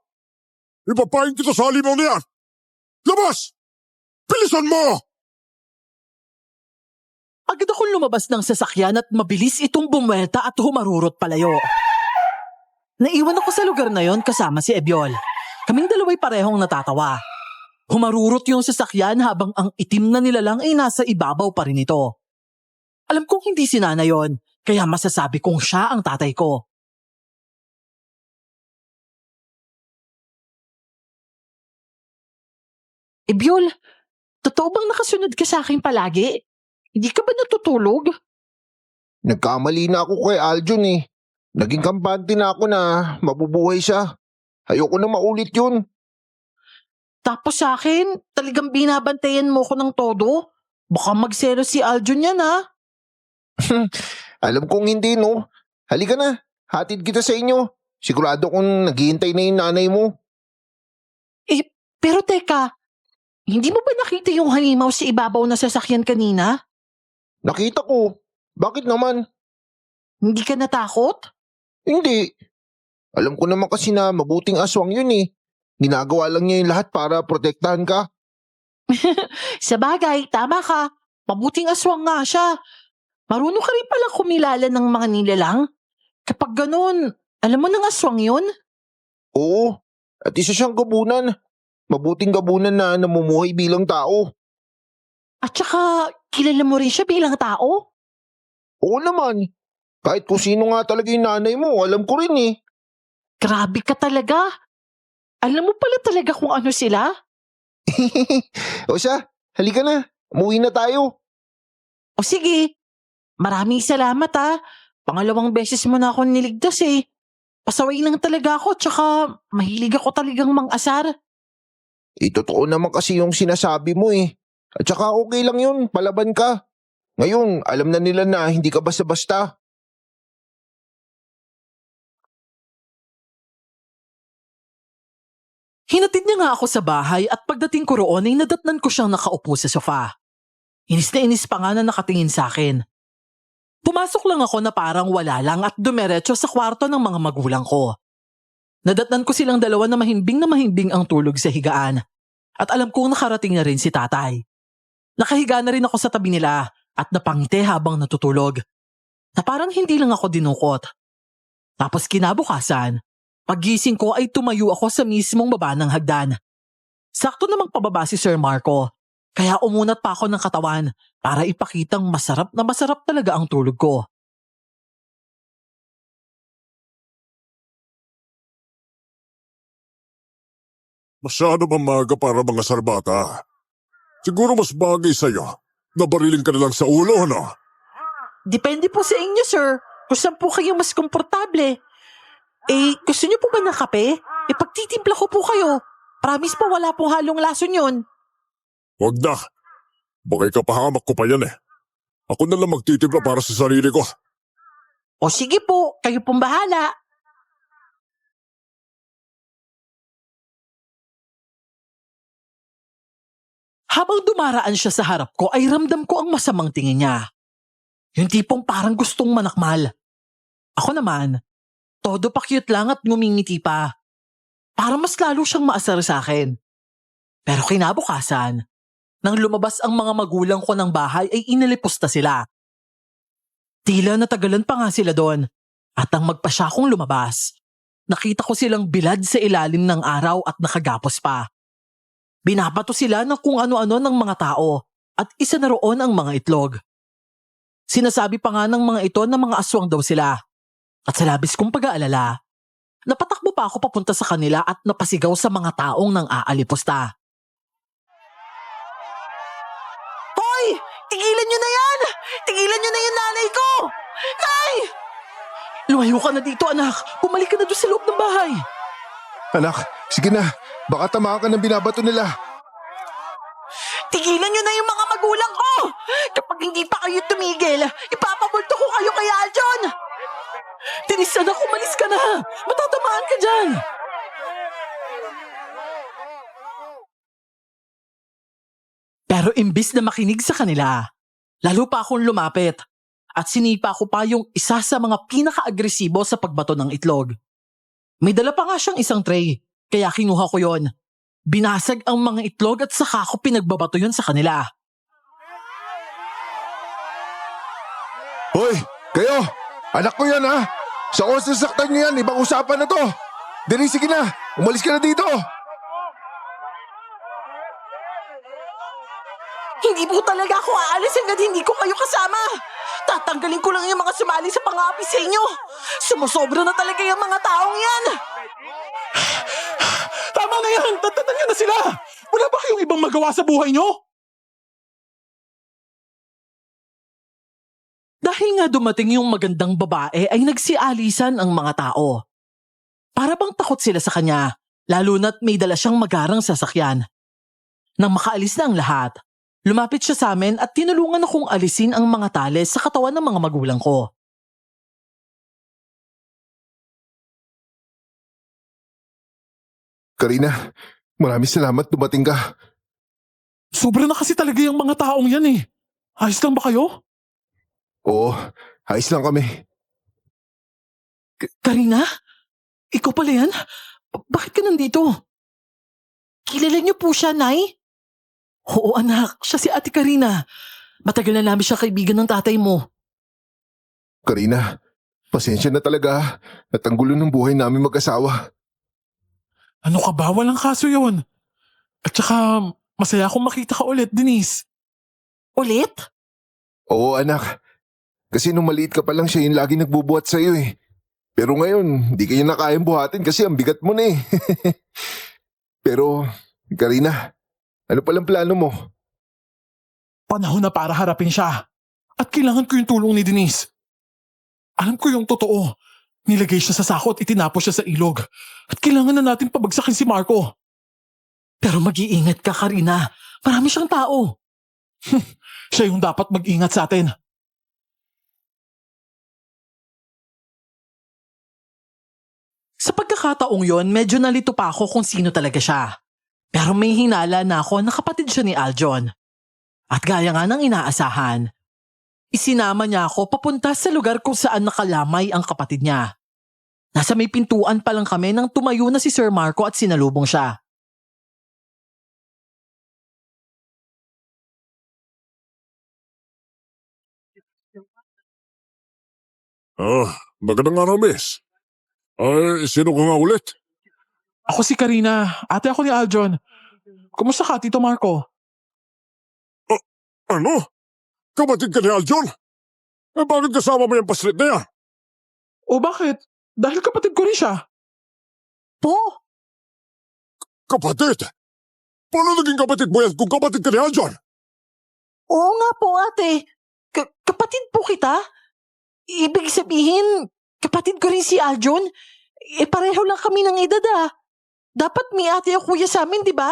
Ipapain kita sa halimaw na yan! Labas! Bilisan mo! Agad akong lumabas ng sasakyan at mabilis itong bumwelta at humarurot palayo. Naiwan ako sa lugar na yon kasama si Ebiol. Kaming dalawa'y parehong natatawa. Humarurot yung sasakyan habang ang itim na nilalang ay nasa ibabaw pa rin ito. Alam kong hindi si Nana yon, kaya masasabi kong siya ang tatay ko. Ebiol, totoo bang nakasunod ka sa akin palagi? Hindi ka ba natutulog? Nagkamali na ako kay Aljon eh. Naging kampante na ako na mabubuhay siya. Ayoko na maulit yun. Tapos sa akin, talagang binabantayan mo ko ng todo? Baka magsero si Aljon yan ha? Alam kong hindi no. Halika na, hatid kita sa inyo. Sigurado kong naghihintay na yung nanay mo. Pero teka, hindi mo ba nakita yung halimaw sa ibabaw na sasakyan kanina? Nakita ko. Bakit naman? Hindi ka natakot? Hindi. Alam ko naman kasi na mabuting aswang yun eh. Ginagawa lang niya yung lahat para protektahan ka. Sa bagay, tama ka. Mabuting aswang nga siya. Marunong ka rin palang kumilala ng mga nilalang. Kapag ganun, alam mo ng aswang yun? Oo. At isa siyang gabunan. Mabuting gabunan na namumuhay bilang tao. At saka, kilala mo rin siya bilang tao? Oo naman. Kahit kung sino nga talaga yung nanay mo, alam ko rin eh. Grabe ka talaga. Alam mo pala talaga kung ano sila? O siya, halika na. Umuwi na tayo. O sige, maraming salamat ha. Pangalawang beses mo na ako niligtas eh. Pasaway lang talaga ako tsaka mahilig ako talagang mang-asar. Totoo naman kasi yung sinasabi mo eh. At saka okay lang yun, palaban ka. Ngayon, alam na nila na hindi ka basta-basta. Hinatid niya nga ako sa bahay at pagdating ko roon ay nadatnan ko siyang nakaupo sa sofa. Inis na inis pa nga na nakatingin sa akin. Pumasok lang ako na parang wala lang at dumiretso sa kwarto ng mga magulang ko. Nadatnan ko silang dalawa na mahimbing ang tulog sa higaan. At alam kong nakarating na rin si tatay. Nakahiga na rin ako sa tabi nila at napangiti habang natutulog. Na parang hindi lang ako dinukot. Tapos kinabukasan, Paggising ko ay tumayo ako sa mismong baba ng hagdan. Sakto namang pababa si Sir Marco, kaya umunat pa ako ng katawan para ipakitang masarap na masarap talaga ang tulog ko. Masyado bang maaga para mga sarbata? Siguro mas bagay sa'yo na barilin ka na lang sa ulo, no? Depende po sa inyo, sir. Kung saan po kayo mas komportable. Gusto niyo po ba ng kape? Pagtitimpla ko po kayo. Promise po wala pong halong lason yun. Huwag na. Baka ikapahamak ko pa yan eh. Ako na lang magtitimpla para sa sarili ko. O sige po, kayo pong bahala. Habang dumaraan siya sa harap ko ay ramdam ko ang masamang tingin niya. Yung tipong parang gustong manakmal. Ako naman, todo pa cute lang at ngumingiti pa. Para mas lalo siyang maasar sa akin. Pero kinabukasan, nang lumabas ang mga magulang ko ng bahay ay inilipos na sila. Tila natagalan pa nga sila doon. At ang magpasya kong lumabas, nakita ko silang bilad sa ilalim ng araw at nakagapos pa. Binabato sila ng kung ano-ano ng mga tao at isa na roon ang mga itlog. Sinasabi pa nga ng mga ito na mga aswang daw sila. At sa labis kong pag-aalala, napatakbo pa ako papunta sa kanila at napasigaw sa mga taong nang aalipusta. Hoy! Tigilan nyo na yan! Tigilan nyo na yung nanay ko! Nay! Lumayo ka na dito, anak. Bumalik ka na doon sa loob ng bahay. Anak, sige na. Baka tamaan ka ng binabato nila. Tigilan nyo na yung mga magulang ko! Kapag hindi pa kayo tumigil, ipapabulto ko kayo kay Aljon! Denise, anak, umalis ka na. Matatamaan ka dyan. Pero imbis na makinig sa kanila, lalo pa akong lumapit at sinipa ko pa yung isa sa mga pinaka-agresibo sa pagbato ng itlog. May dala pa nga siyang isang tray, kaya kinuha ko yon. Binasag ang mga itlog at saka ko pinagbabato yun sa kanila. Hoy, kayo! Anak ko yan ha! Sa kung sasaktan niyo yan, ibang usapan na to! Dali, sige na! Umalis ka na dito! Hindi po talaga ako aalis hanggang hindi ko kayo kasama. Tatanggalin ko lang yung mga sumali sa pang-aapi sa inyo. Sumusobra na talaga yung mga taong yan. Tama na yan! Tatatan niyo na sila! Wala ba kayong ibang magawa sa buhay niyo? Dahil nga dumating yung magandang babae ay nagsialisan ang mga tao. Para bang takot sila sa kanya, lalo na't may dala siyang magarang sasakyan. Nang makaalis na ang lahat, lumapit siya sa amin at tinulungan akong alisin ang mga tali sa katawan ng mga magulang ko. Karina, maraming salamat dumating ka. Sobra na kasi talaga yung mga taong yan eh. Ayos lang ba kayo? Oo, ayos lang kami. Karina? Ikaw pala yan? Bakit ka nandito? Kilala niyo po siya, Nay? Oo anak, siya si Ate Karina. Matagal na namin siya kaibigan ng tatay mo. Karina, pasensya na talaga at ang gulo ng buhay namin mag-asawa. Ano ka ba? Walang kaso yun. At saka, masaya akong makita ka ulit, Denise. Ulit? Oo anak, kasi nung maliit ka pa lang siya yung lagi nagbubuhat sa'yo eh. Pero ngayon, di kayo na kayang buhatin kasi ang bigat mo na eh. Pero, Karina, ano palang plano mo? Panahon na para harapin siya. At kailangan ko yung tulong ni Denise. Alam ko yung totoo. Nilagay siya sa sako at itinapos siya sa ilog. At kailangan na natin pabagsakin si Marco. Pero mag-iingat ka, Karina. Marami siyang tao. Siya yung dapat mag-ingat sa atin. Sa pagkakataong yon, medyo nalito pa ako kung sino talaga siya. Pero may hinala na ako na kapatid siya ni Aljon. At gaya nga ng inaasahan, isinama niya ako papunta sa lugar kung saan nakalamay ang kapatid niya. Nasa may pintuan pa lang kami nang tumayo na si Sir Marco at sinalubong siya. Magandang araw, miss. Ay, sino ka nga ulit? Ako si Karina, ate ako ni Aljon. Kumusta ka, Tito Marco? Ano? Kapatid ka ni Aljon? Eh bakit kasama mo yung paslit na yan? O bakit? Dahil kapatid ko rin siya. Po? Kapatid? Paano naging kapatid mo yan kung kapatid ka ni Aljon? Oo nga po ate. Kapatid po kita? Ibig sabihin, kapatid ko rin si Aljon? Pareho lang kami ng edad ah. Dapat may ate o kuya sa amin, di ba?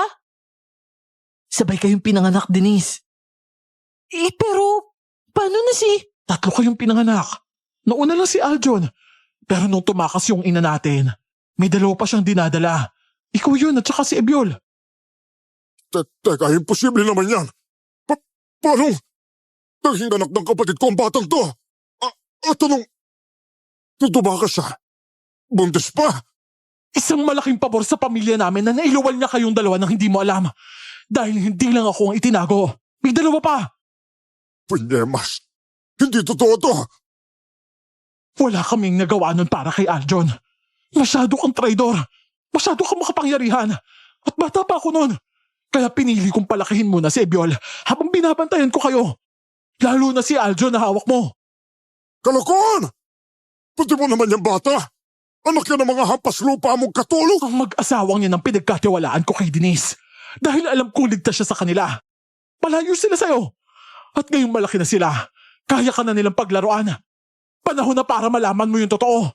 Sabay kayong pinanganak, Denise. Pero, paano na si... 3 kayong pinanganak. Nauna lang si Aljon. Pero nung tumakas yung ina natin, may 2 pa siyang dinadala. Ikaw yun at saka si Ebiol. Teka, imposible naman yan. Paano? Naging anak ng kapatid ko ang batang to. At anong... Tutumakas siya. Buntis pa. Isang malaking pabor sa pamilya namin na nailuwal niya kayong 2 nang hindi mo alam. Dahil hindi lang ako ang itinago. May 2 pa. Pinyemas. Hindi totoo to. Wala kaming nagawa nun para kay Aljon. Masyado kang traidor. Masyado kang makapangyarihan. At bata pa ako nun. Kaya pinili kong palakihin muna si Ebiol habang binabantayan ko kayo. Lalo na si Aljon na hawak mo. Kalokohan! Pati mo naman yung bata. Anak yan ng mga hampas lupa mong katulog. Ang mag-asawang yan ang pinagkatiwalaan ko kay Denise. Dahil alam kong ligtas siya sa kanila. Malayo sila sa'yo. At ngayong malaki na sila, kaya ka na nilang paglaruan. Panahon na para malaman mo yung totoo.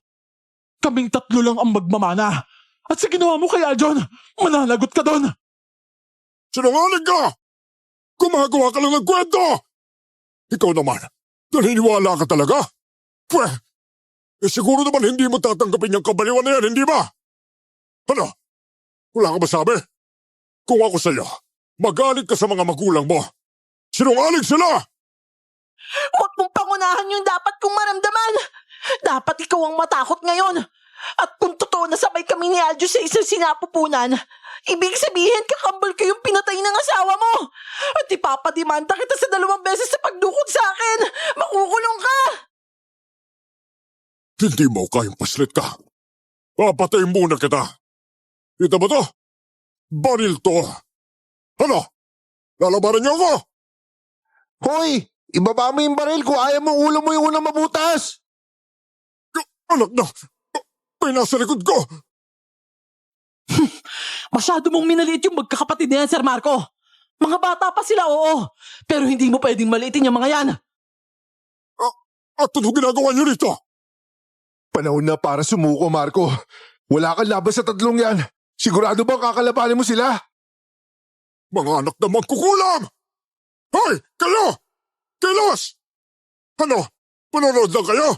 Kaming 3 lang ang magmamana. At sa ginawa mo kay Aljon, mananagot ka doon. Sinungaling ka! Gumagawa ka lang ng kwento! Ikaw naman, naniniwala ka talaga? Siguro naman hindi mo tatanggapin yung kabaliwan na yan, hindi ba? Ano? Wala ka masabi? Kung ako sa'yo, magalit ka sa mga magulang mo. Sinungaling sila! Huwag mong pangunahan yung dapat kong maramdaman. Dapat ikaw ang matakot ngayon. At kung totoo na sabay kami ni Aljo sa isang sinapupunan, ibig sabihin kakambal ko yung pinatay ng asawa mo. At ipapadimanda kita sa 2 beses sa pagdukot sa akin. Makukulong ka! Hindi mo kayang paslit ka. Papatayin muna kita. Kita mo to? Baril to. Ano? Lalabanan niyo ako? Hoy! Ibaba mo yung baril ko. Ayaw mo ulo mo yung unang mabutas. Anak na! May nasa likod ko! Masyado mong minaliit yung magkakapatid na yan, Sir Marco. Mga bata pa sila, oo. Pero hindi mo pwedeng maliitin yung mga yan. At ano ginagawa niyo rito? Panahon na para sumuko, Marco. Wala kang laban sa 3 yan. Sigurado bang kakalabanin mo sila? Mga anak na magkukulam! Hoy! Kayo! Kilos! Ano? Manonood lang kayo?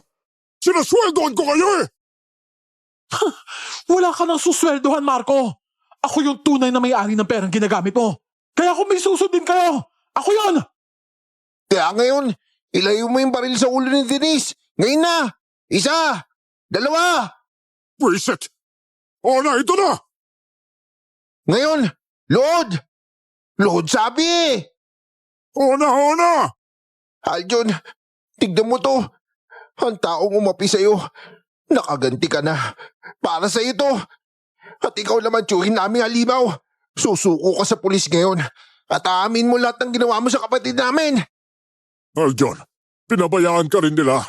Sinasweldoan ko kayo eh! Wala ka nang susweldohan, Marco. Ako yung tunay na may-ari ng perang ginagamit mo. Kaya kung may susundin kayo, ako yun! Kaya ngayon, ilayo mo yung baril sa ulo ni Denise. Ngayon na! 1, 2! Reset! O na, ito na! Ngayon, load! Load sabi! O na! Aljon, tignan mo to. Ang taong umapi sa'yo, nakaganti ka na. Para sa'yo to. At ikaw naman, tiyuhin namin halimaw. Susuko ka sa pulis ngayon. At aamin mo lahat ng ginawa mo sa kapatid namin. Aljon, pinabayaan ka rin nila.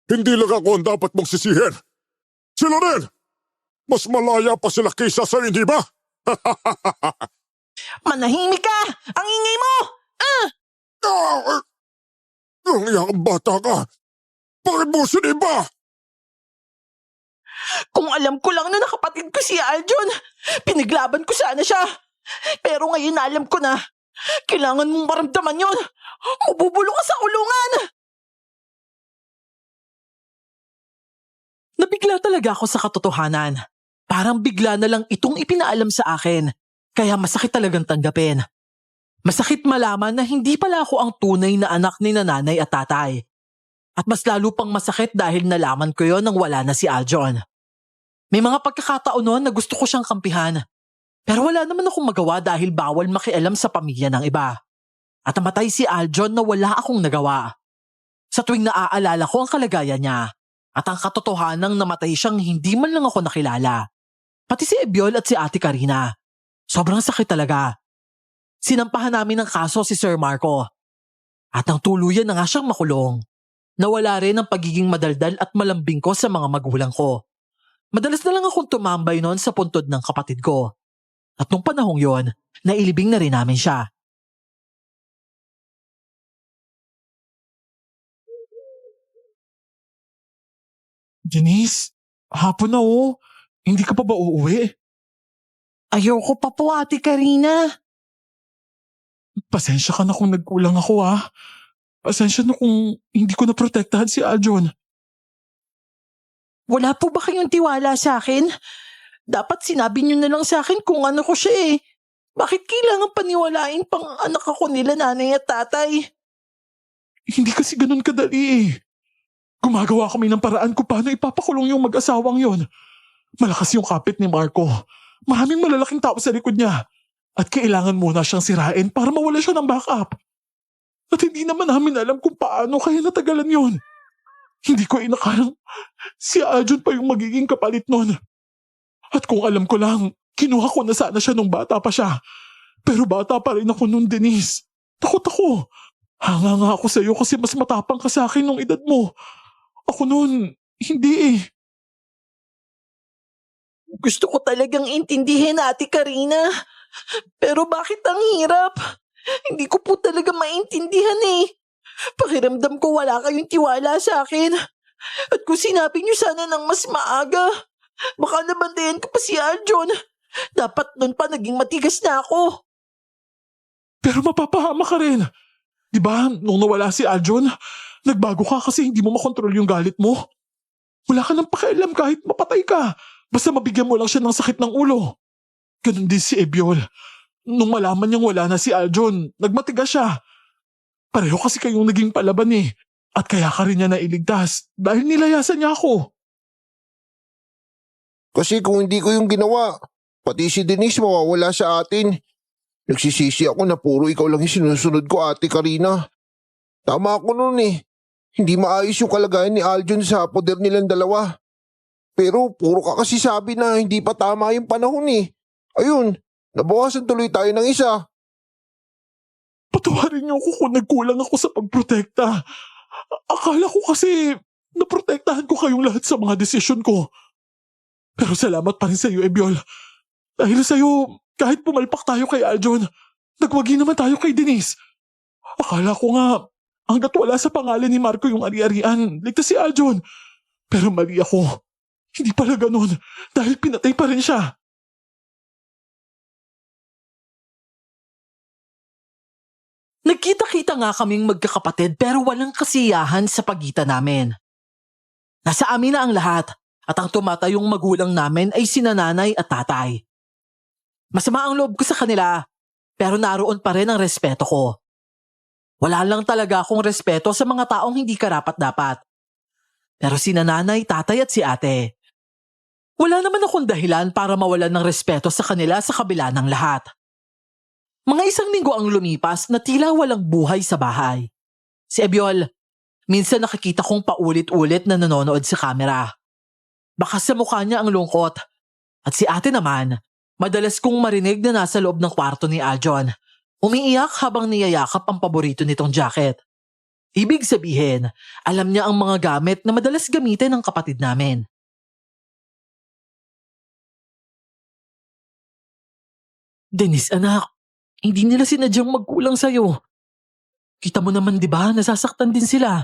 Hindi lang ako ang dapat mong sisihin. Sila rin! Mas malaya pa sila kaysa sa hindi ba? Manahimik ka! Ang ingay mo! Ang iyang bata ka! Bakit mo siniba? Kung alam ko lang na nakapatid ko si Aljon, pinaglaban ko sana siya. Pero ngayon alam ko na, kailangan mong maramdaman yun. Mabubulong ka sa kulungan. Nabigla talaga ako sa katotohanan. Parang bigla na lang itong ipinaalam sa akin. Kaya masakit talagang tanggapin. Masakit malaman na hindi pala ako ang tunay na anak ni nanay at tatay. At mas lalo pang masakit dahil nalaman ko yon nang wala na si Aljon. May mga pagkakataon noon na gusto ko siyang kampihan. Pero wala naman akong magawa dahil bawal makialam sa pamilya ng iba. At namatay si Aljon na wala akong nagawa. Sa tuwing naaalala ko ang kalagayan niya, At ang katotohanang namatay siyang hindi man lang ako nakilala. Pati si Ebiol at si Ate Karina. Sobrang sakit talaga. Sinampahan namin ng kaso si Sir Marco. At ang tuluyan na nga siyang makulong. Nawala rin ang pagiging madaldal at malambing ko sa mga magulang ko. Madalas na lang akong tumambay noon sa puntod ng kapatid ko. At nung panahong yon, nailibing na rin namin siya. Denise, hapon na oh. Hindi ka pa ba uuwi? Ayoko pa po, Ate Karina. Pasensya ka na kung nagkulang ako ah. Pasensya na kung hindi ko naprotektahan si Aljon. Wala po ba kayong tiwala sa akin? Dapat sinabi niyo na lang sa akin kung ano ko siya eh. Bakit kailangan paniwalain pang anak ako nila nanay at tatay? Hindi kasi ganun kadali eh. Gumagawa kami ng paraan kung paano ipapakulong yung mag-asawang yon. Malakas yung kapit ni Marco. Maraming malalaking tao sa likod niya. At kailangan muna siyang sirain para mawala siya ng backup. At hindi naman namin alam kung paano kaya natagalan yon. Hindi ko inakalang si Aljon pa yung magiging kapalit nun. At kung alam ko lang, kinuha ko na sana siya nung bata pa siya. Pero bata pa rin ako nun, Denise. Takot ako. Hanga nga ako sa'yo kasi mas matapang ka sa akin nung edad mo. Ako nun, hindi eh. Gusto ko talagang intindihin, Ate Karina. Pero bakit ang hirap? Hindi ko po talaga maintindihan eh. Pakiramdam ko wala kayong tiwala sa akin. At kung sinabi niyo sana ng mas maaga, baka nabantayan ko pa si Aljon. Dapat nun pa naging matigas na ako. Pero mapapahama ka rin. Diba, nung nawala si Aljon, nagbago ka kasi hindi mo makontrol yung galit mo. Wala ka nang pakialam kahit mapatay ka. Basta mabigyan mo lang siya ng sakit ng ulo. Ganon din si Ebiol. Nung malaman niyang wala na si Aljon, nagmatigas siya. Pareho kasi kayong naging palaban eh. At kaya ka rin niya nailigtas dahil nilayasan niya ako. Kasi kung hindi ko yung ginawa, pati si Denise mawawala sa atin. Nagsisisi ako na puro ikaw lang yung sinusunod ko, Ate Karina. Tama ako noon eh. Hindi maayos yung kalagayan ni Aljon sa poder nilang dalawa. Pero puro ka kasi sabi na hindi pa tama yung panahon eh. Ayun, nabawasan tuloy tayo ng isa. Patawarin niyo ako kung nagkulang ako sa pagprotekta. Akala ko kasi naprotektahan ko kayong lahat sa mga desisyon ko. Pero salamat pa rin sa iyo, Ebiol. Dahil sa iyo, kahit pumalpak tayo kay Aljon, nagwagi naman tayo kay Denise. Akala ko nga, hanggat wala sa pangalan ni Marco yung ari-arian, ligtas si Aljon. Pero mali ako. Hindi pala ganun, dahil pinatay pa rin siya. Nagkita-kita nga kaming magkakapatid pero walang kasiyahan sa pagitan namin. Nasa amin na ang lahat at ang tumatayong magulang namin ay sina nanay at tatay. Masama ang loob ko sa kanila pero naroon pa rin ang respeto ko. Wala lang talaga akong respeto sa mga taong hindi karapat-dapat. Pero sina nanay, tatay at si ate. Wala naman akong dahilan para mawalan ng respeto sa kanila sa kabila ng lahat. Mga isang linggo ang lumipas na tila walang buhay sa bahay. Si Ebiol, minsan nakikita kong paulit-ulit na nanonood sa kamera. Baka sa mukha niya ang lungkot. At si ate naman, madalas kong marinig na nasa loob ng kwarto ni Aljon. Umiiyak habang niyayakap ang paborito nitong jacket. Ibig sabihin, alam niya ang mga gamit na madalas gamitin ng kapatid namin. Denise anak, hindi nila sinadyang magkulang sa'yo. Kita mo naman 'di ba, nasasaktan din sila.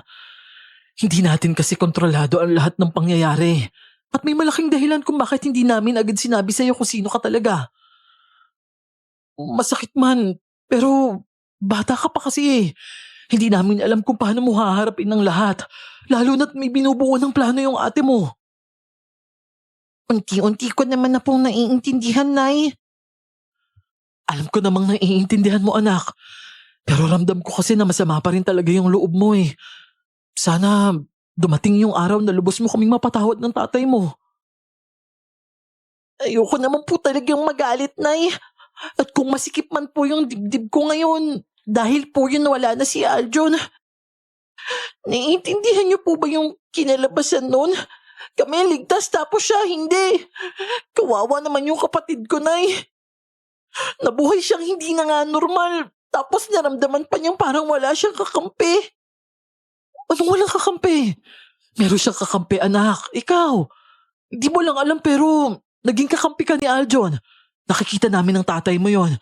Hindi natin kasi kontrolado ang lahat ng pangyayari. At may malaking dahilan kung bakit hindi namin agad sinabi sa'yo kung sino ka talaga. Masakit man, pero bata ka pa kasi eh. Hindi namin alam kung paano mo haharapin ng lahat. Lalo na't may binubuo ng plano yung ate mo. Unti-unti ko naman na pong naiintindihan, Nay. Alam ko namang naiintindihan mo anak. Pero ramdam ko kasi na masama pa rin talaga yung loob mo eh. Sana dumating yung araw na lubos mo kaming mapatawad ng tatay mo. Ayoko naman po talagang magalit, Nay. At kung masikip man po yung dibdib ko ngayon, dahil po yun wala na si Aljon, Naiintindihan niyo po ba yung kinalabasan nun? Kami ligtas tapos siya hindi. Kawawa naman yung kapatid ko, Nay. Nabuhay siyang hindi na nga normal. Tapos naramdaman pa niyang parang wala siyang kakampi. Anong walang kakampi? Meron siyang kakampi, anak. Ikaw. Hindi mo lang alam pero naging kakampi ka ni Aljon. Nakikita namin ng tatay mo yon.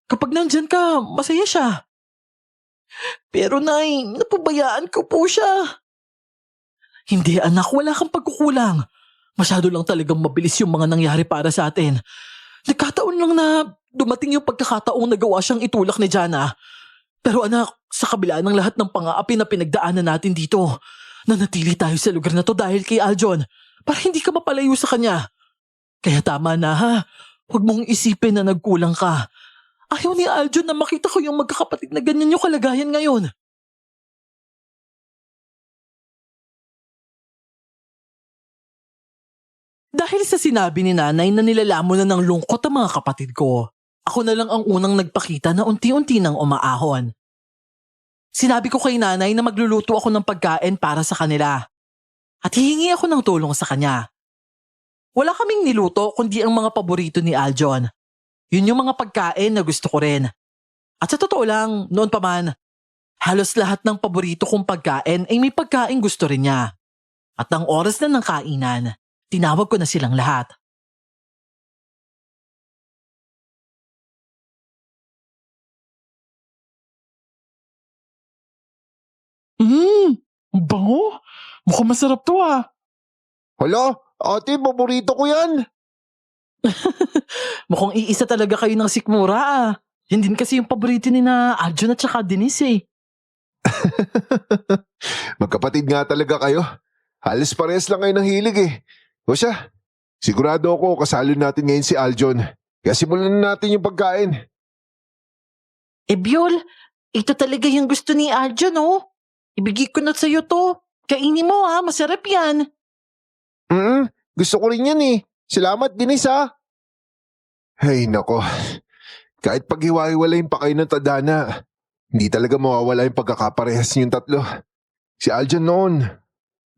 Kapag nandyan ka, masaya siya. Pero Nay, napabayaan ko po siya. Hindi anak, wala kang pagkukulang. Masyado lang talagang mabilis yung mga nangyari para sa atin. Nagkataon lang na dumating yung pagkakataong nagawa siyang itulak ni Jana. Pero anak, sa kabila ng lahat ng pang-aapi na pinagdaanan natin dito, nanatili tayo sa lugar na to dahil kay Aljon para hindi ka mapalayo sa kanya. Kaya tama na ha, huwag mong isipin na nagkulang ka. Ayaw ni Aljon na makita ko yung magkakapatid na ganyan yung kalagayan ngayon. Dahil sa sinabi ni nanay na nilalamon na ng lungkot ang mga kapatid ko, ako na lang ang unang nagpakita na unti-unti nang umaahon. Sinabi ko kay nanay na magluluto ako ng pagkain para sa kanila. At hihingi ako ng tulong sa kanya. Wala kaming niluto kundi ang mga paborito ni Aljon. Yun yung mga pagkain na gusto ko rin. At sa totoo lang, noon pa man, halos lahat ng paborito kong pagkain ay may pagkain gusto rin niya. At ang oras na ng kainan, tinawag ko na silang lahat. Ang bango. Mukhang masarap to ah. Hala, ate, paborito ko yan. Mukhang iisa talaga kayo ng sikmura ah. Yan din kasi yung paborito ni na Aljon at saka Denise eh. Magkapatid nga talaga kayo. Halos parehas lang kayo ng hilig eh. O siya, sigurado ako kasalo natin ngayon si Aljon. Kaya simulan na natin yung pagkain. Biol, ito talaga yung gusto ni Aljon oh. Ibigay ko na sa'yo to. Kainin mo ha, masarap yan. Gusto ko rin yan eh. Salamat, Denise ha. Ay nako, kahit paghiwa-hiwalayin pa kayo ng tadhana, hindi talaga mawawala yung pagkakaparehas niyong tatlo. Si Aljon noon,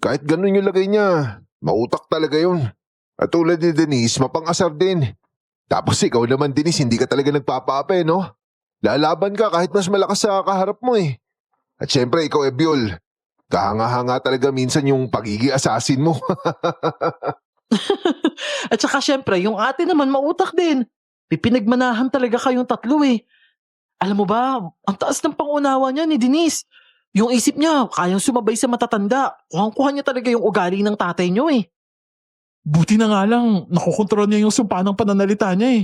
kahit ganun yung lagay niya, mautak talaga yun. At tulad ni Denise, mapang-asar din. Tapos ikaw naman, Denise, hindi ka talaga nagpapaape, no? Lalaban ka kahit mas malakas sa kaharap mo eh. At syempre, ikaw Ebiol, kahanga-hanga talaga minsan yung pagiging assassin mo. At saka syempre, yung ate naman mautak din. Pipinagmanahan talaga kayong tatlo eh. Alam mo ba, ang taas ng pangunawa niya ni Denise. Yung isip niya, kayang sumabay sa matatanda. Kuhang-kuha niya talaga yung ugali ng tatay niyo eh. Buti na nga lang, nakokontrol niya yung sumpa ng pananalita niya eh.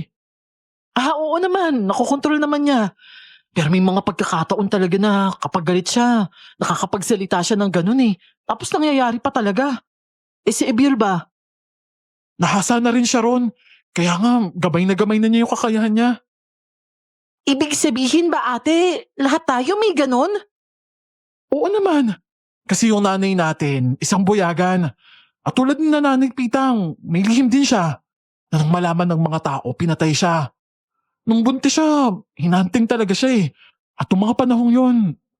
Oo naman, nakokontrol naman niya. Pero may mga pagkakataon talaga na kapag galit siya, nakakapagsalita siya ng ganun eh. Tapos nangyayari pa talaga. Si Ebiel ba? Nahasa na rin siya ron. Kaya nga, gamay na niya yung kakayahan niya. Ibig sabihin ba ate, lahat tayo may ganon? Oo naman. Kasi yung nanay natin, isang buyagan. At tulad ng nanay Pitang, may lihim din siya. Na nang malaman ng mga tao, pinatay siya. Nung buntis siya, hinanting talaga siya eh. At nung mga panahong yun,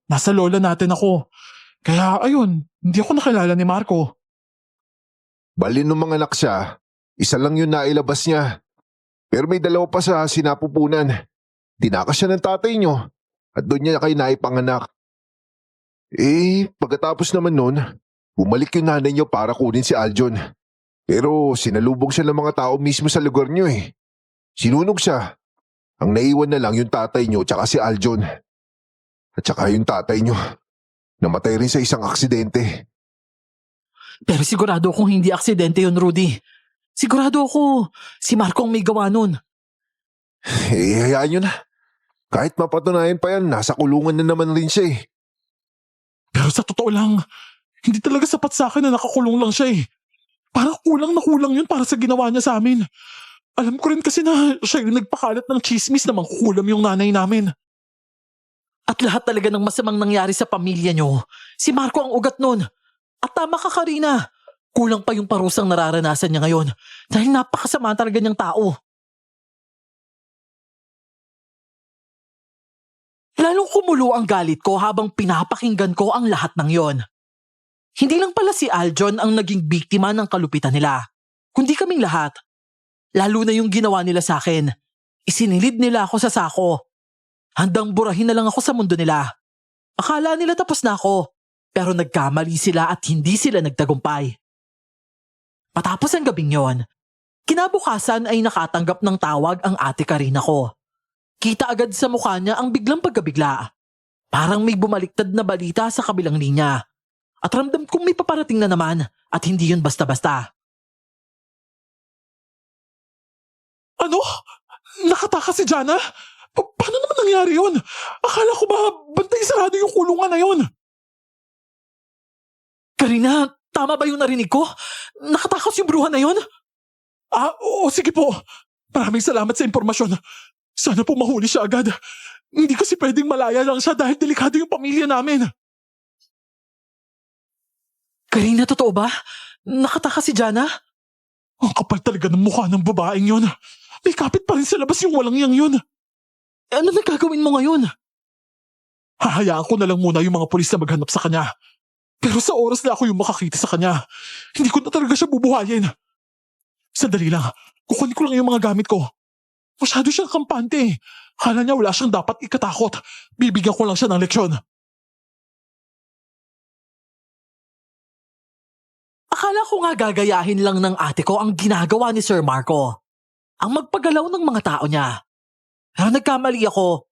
nasa lola natin ako. Kaya ayun, hindi ako nakilala ni Marco. Bali nung mga anak siya, isa lang yun nailabas niya. Pero may dalawa pa sa sinapupunan. Tinakas siya ng tatay niyo at doon niya kayo naipanganak. Pagkatapos naman nun, bumalik yung nanay niyo para kunin si Aljon. Pero sinalubog siya ng mga tao mismo sa lugar niyo eh. Sinunog siya. Ang naiwan na lang yung tatay niyo tsaka si Aljon. At tsaka yung tatay niyo, namatay rin sa isang aksidente. Pero sigurado akong hindi aksidente yun, Rudy. Sigurado ako, si Marco ang may gawa nun. Hayaan niyo na. Kahit mapatunayan pa yan, nasa kulungan na naman rin siya eh. Pero sa totoo lang, hindi talaga sapat sa akin na nakakulong lang siya eh. Parang kulang na kulang yun para sa ginawa niya sa amin. Alam ko rin kasi na siya yung nagpakalat ng chismis na mangkukulam yung nanay namin. At lahat talaga ng masamang nangyari sa pamilya nyo, si Marco ang ugat nun. At tama ka, Karina. Kulang pa yung parusang nararanasan niya ngayon dahil napakasama talaga niyang tao. Lalong kumulo ang galit ko habang pinapakinggan ko ang lahat ng yon. Hindi lang pala si Aljon ang naging biktima ng kalupitan nila, kundi kaming lahat. Lalo na yung ginawa nila sa akin. Isinilid nila ako sa sako. Handang burahin na lang ako sa mundo nila. Akala nila tapos na ako, pero nagkamali sila at hindi sila nagtagumpay. Matapos ang gabing yon, kinabukasan ay nakatanggap ng tawag ang ate Karina ko. Kita agad sa mukha niya ang biglang pagkabigla. Parang may bumaliktad na balita sa kabilang linya. At ramdam kong may paparating na naman at hindi yun basta-basta. Ano? Nakatakas si Jana? Paano naman nangyari yun? Akala ko ba bantay sarado yung kulungan na yun? Karina, tama ba yung narinig ko? Nakatakas yung bruha na yun? Oo, sige po. Maraming salamat sa impormasyon. Sana po mahuli siya agad. Hindi kasi pwedeng malaya lang siya dahil delikado yung pamilya namin. Karina, totoo ba? Nakatakas si Jana? Ang kapal talaga ng mukha ng babaeng yun. May kapit pa rin sa labas yung walang yang yun. Ano na gagawin mo ngayon? Hahayaan ko na lang muna yung mga pulis na maghanap sa kanya. Pero sa oras na ako yung makakita sa kanya, hindi ko na talaga siya bubuhayin. Sandali lang, kukunin ko lang yung mga gamit ko. Masyado siyang kampante. Kala niya wala siyang dapat ikatakot. Bibigyan ko lang siya ng leksyon. Akala ko nga gagayahin lang ng ate ko ang ginagawa ni Sir Marco. Ang magpagalaw ng mga tao niya. Pero nagkamali ako.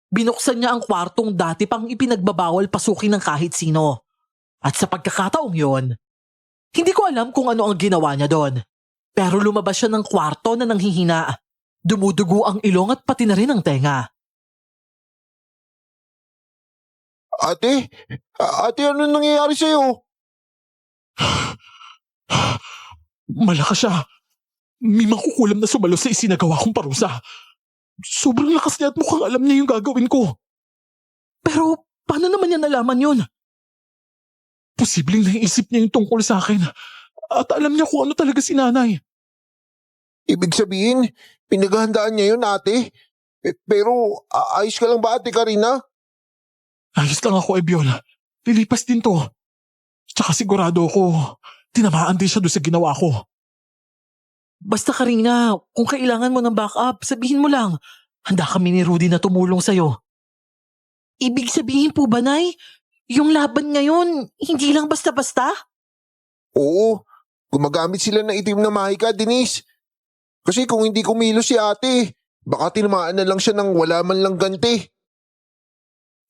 Binuksan niya ang kwartong dati pang ipinagbabawal pasukin ng kahit sino. At sa pagkakataong yon, hindi ko alam kung ano ang ginawa niya doon. Pero lumabas siya ng kwarto na nanghihina. Dumudugo ang ilong at pati na rin ang tenga. Ate? Ano nangyayari sa'yo? Malakas siya. May makukulam na sumalo sa isinagawa kong parusa. Sobrang lakas niya at mukhang alam niya yung gagawin ko. Pero paano naman niya nalaman yun? Posibleng naiisip niya yung tungkol sa akin. At alam niya kung ano talaga si nanay. Ibig sabihin, pinaghahandaan niya yun, ate. Pero ayos ka lang ba, ate Karina? Ayos lang ako, Ebiol. Lilipas din to. Tsaka sigurado ako, tinamaan din siya doon sa ginawa ko. Basta Karina, kung kailangan mo ng backup, sabihin mo lang. Handa kami ni Rudy na tumulong sa'yo. Ibig sabihin po ba, Nay? Yung laban ngayon, hindi lang basta-basta? Oo, gumagamit sila ng itim na mahika, Denise. Kasi kung hindi kumilos si ate, baka tinamaan na lang siya ng wala man lang ganti.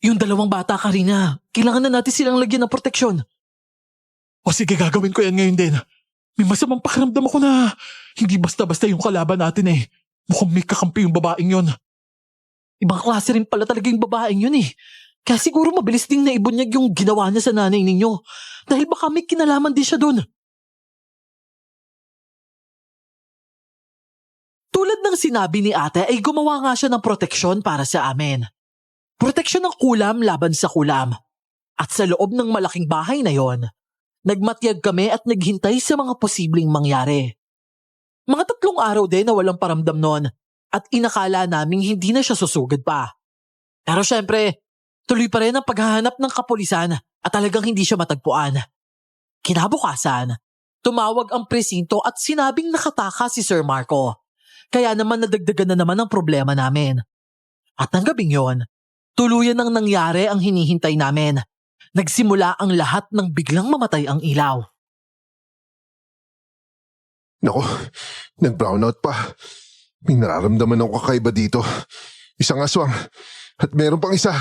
Yung dalawang bata, Karina, kailangan na natin silang lagyan ng proteksyon. O sige, gagawin ko yan ngayon din. May masamang pakiramdam ako na hindi basta-basta yung kalaban natin eh. Mukhang may kakampi yung babaeng yon. Ibang klase rin pala talaga yung babaeng yun eh. Kaya siguro mabilis ding naibunyag yung ginawa niya sa nanay ninyo. Dahil baka may kinalaman din siya dun. Tulad ng sinabi ni ate ay gumawa nga siya ng proteksyon para sa amin. Proteksyon ng kulam laban sa kulam. At sa loob ng malaking bahay na yon, nagmatyag kami at naghintay sa mga posibleng mangyari. Mga 3 araw din na walang paramdam noon at inakala naming hindi na siya susugod pa. Pero syempre, tuloy pa rin ang paghahanap ng kapulisan at talagang hindi siya matagpuan. Kinabukasan, tumawag ang presinto at sinabing nakataka si Sir Marco. Kaya naman nadagdagan na naman ang problema namin. At ng gabing yon, tuluyan ang nangyari ang hinihintay namin. Nagsimula ang lahat ng biglang mamatay ang ilaw. Nako, nag-brownout pa. May nararamdaman akong kakaiba dito. Isang aswang. At meron pang isa.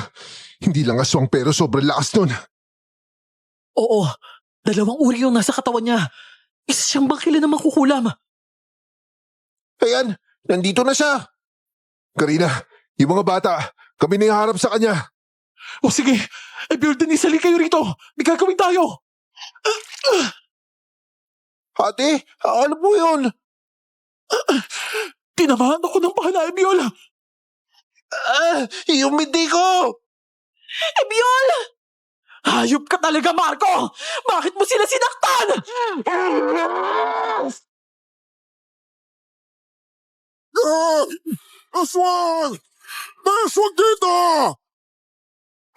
Hindi lang aswang pero sobrang lakas nun. Oo, 2 uri yung nasa katawan niya. Isa siyang bangkila na makukulam. Ayan, nandito na siya. Karina, yung mga bata, kami na yung harap sa kanya. O sige, Ebiol, Denise, halika kayo rito. May gagawin tayo. Ate, ano po yun? Tinamaan ako ng pahana, Ebiol. Yung midi ko! Ebiol! Hayop ka talaga, Marco! Bakit mo sila sinaktan? Aswang! May aswang dito!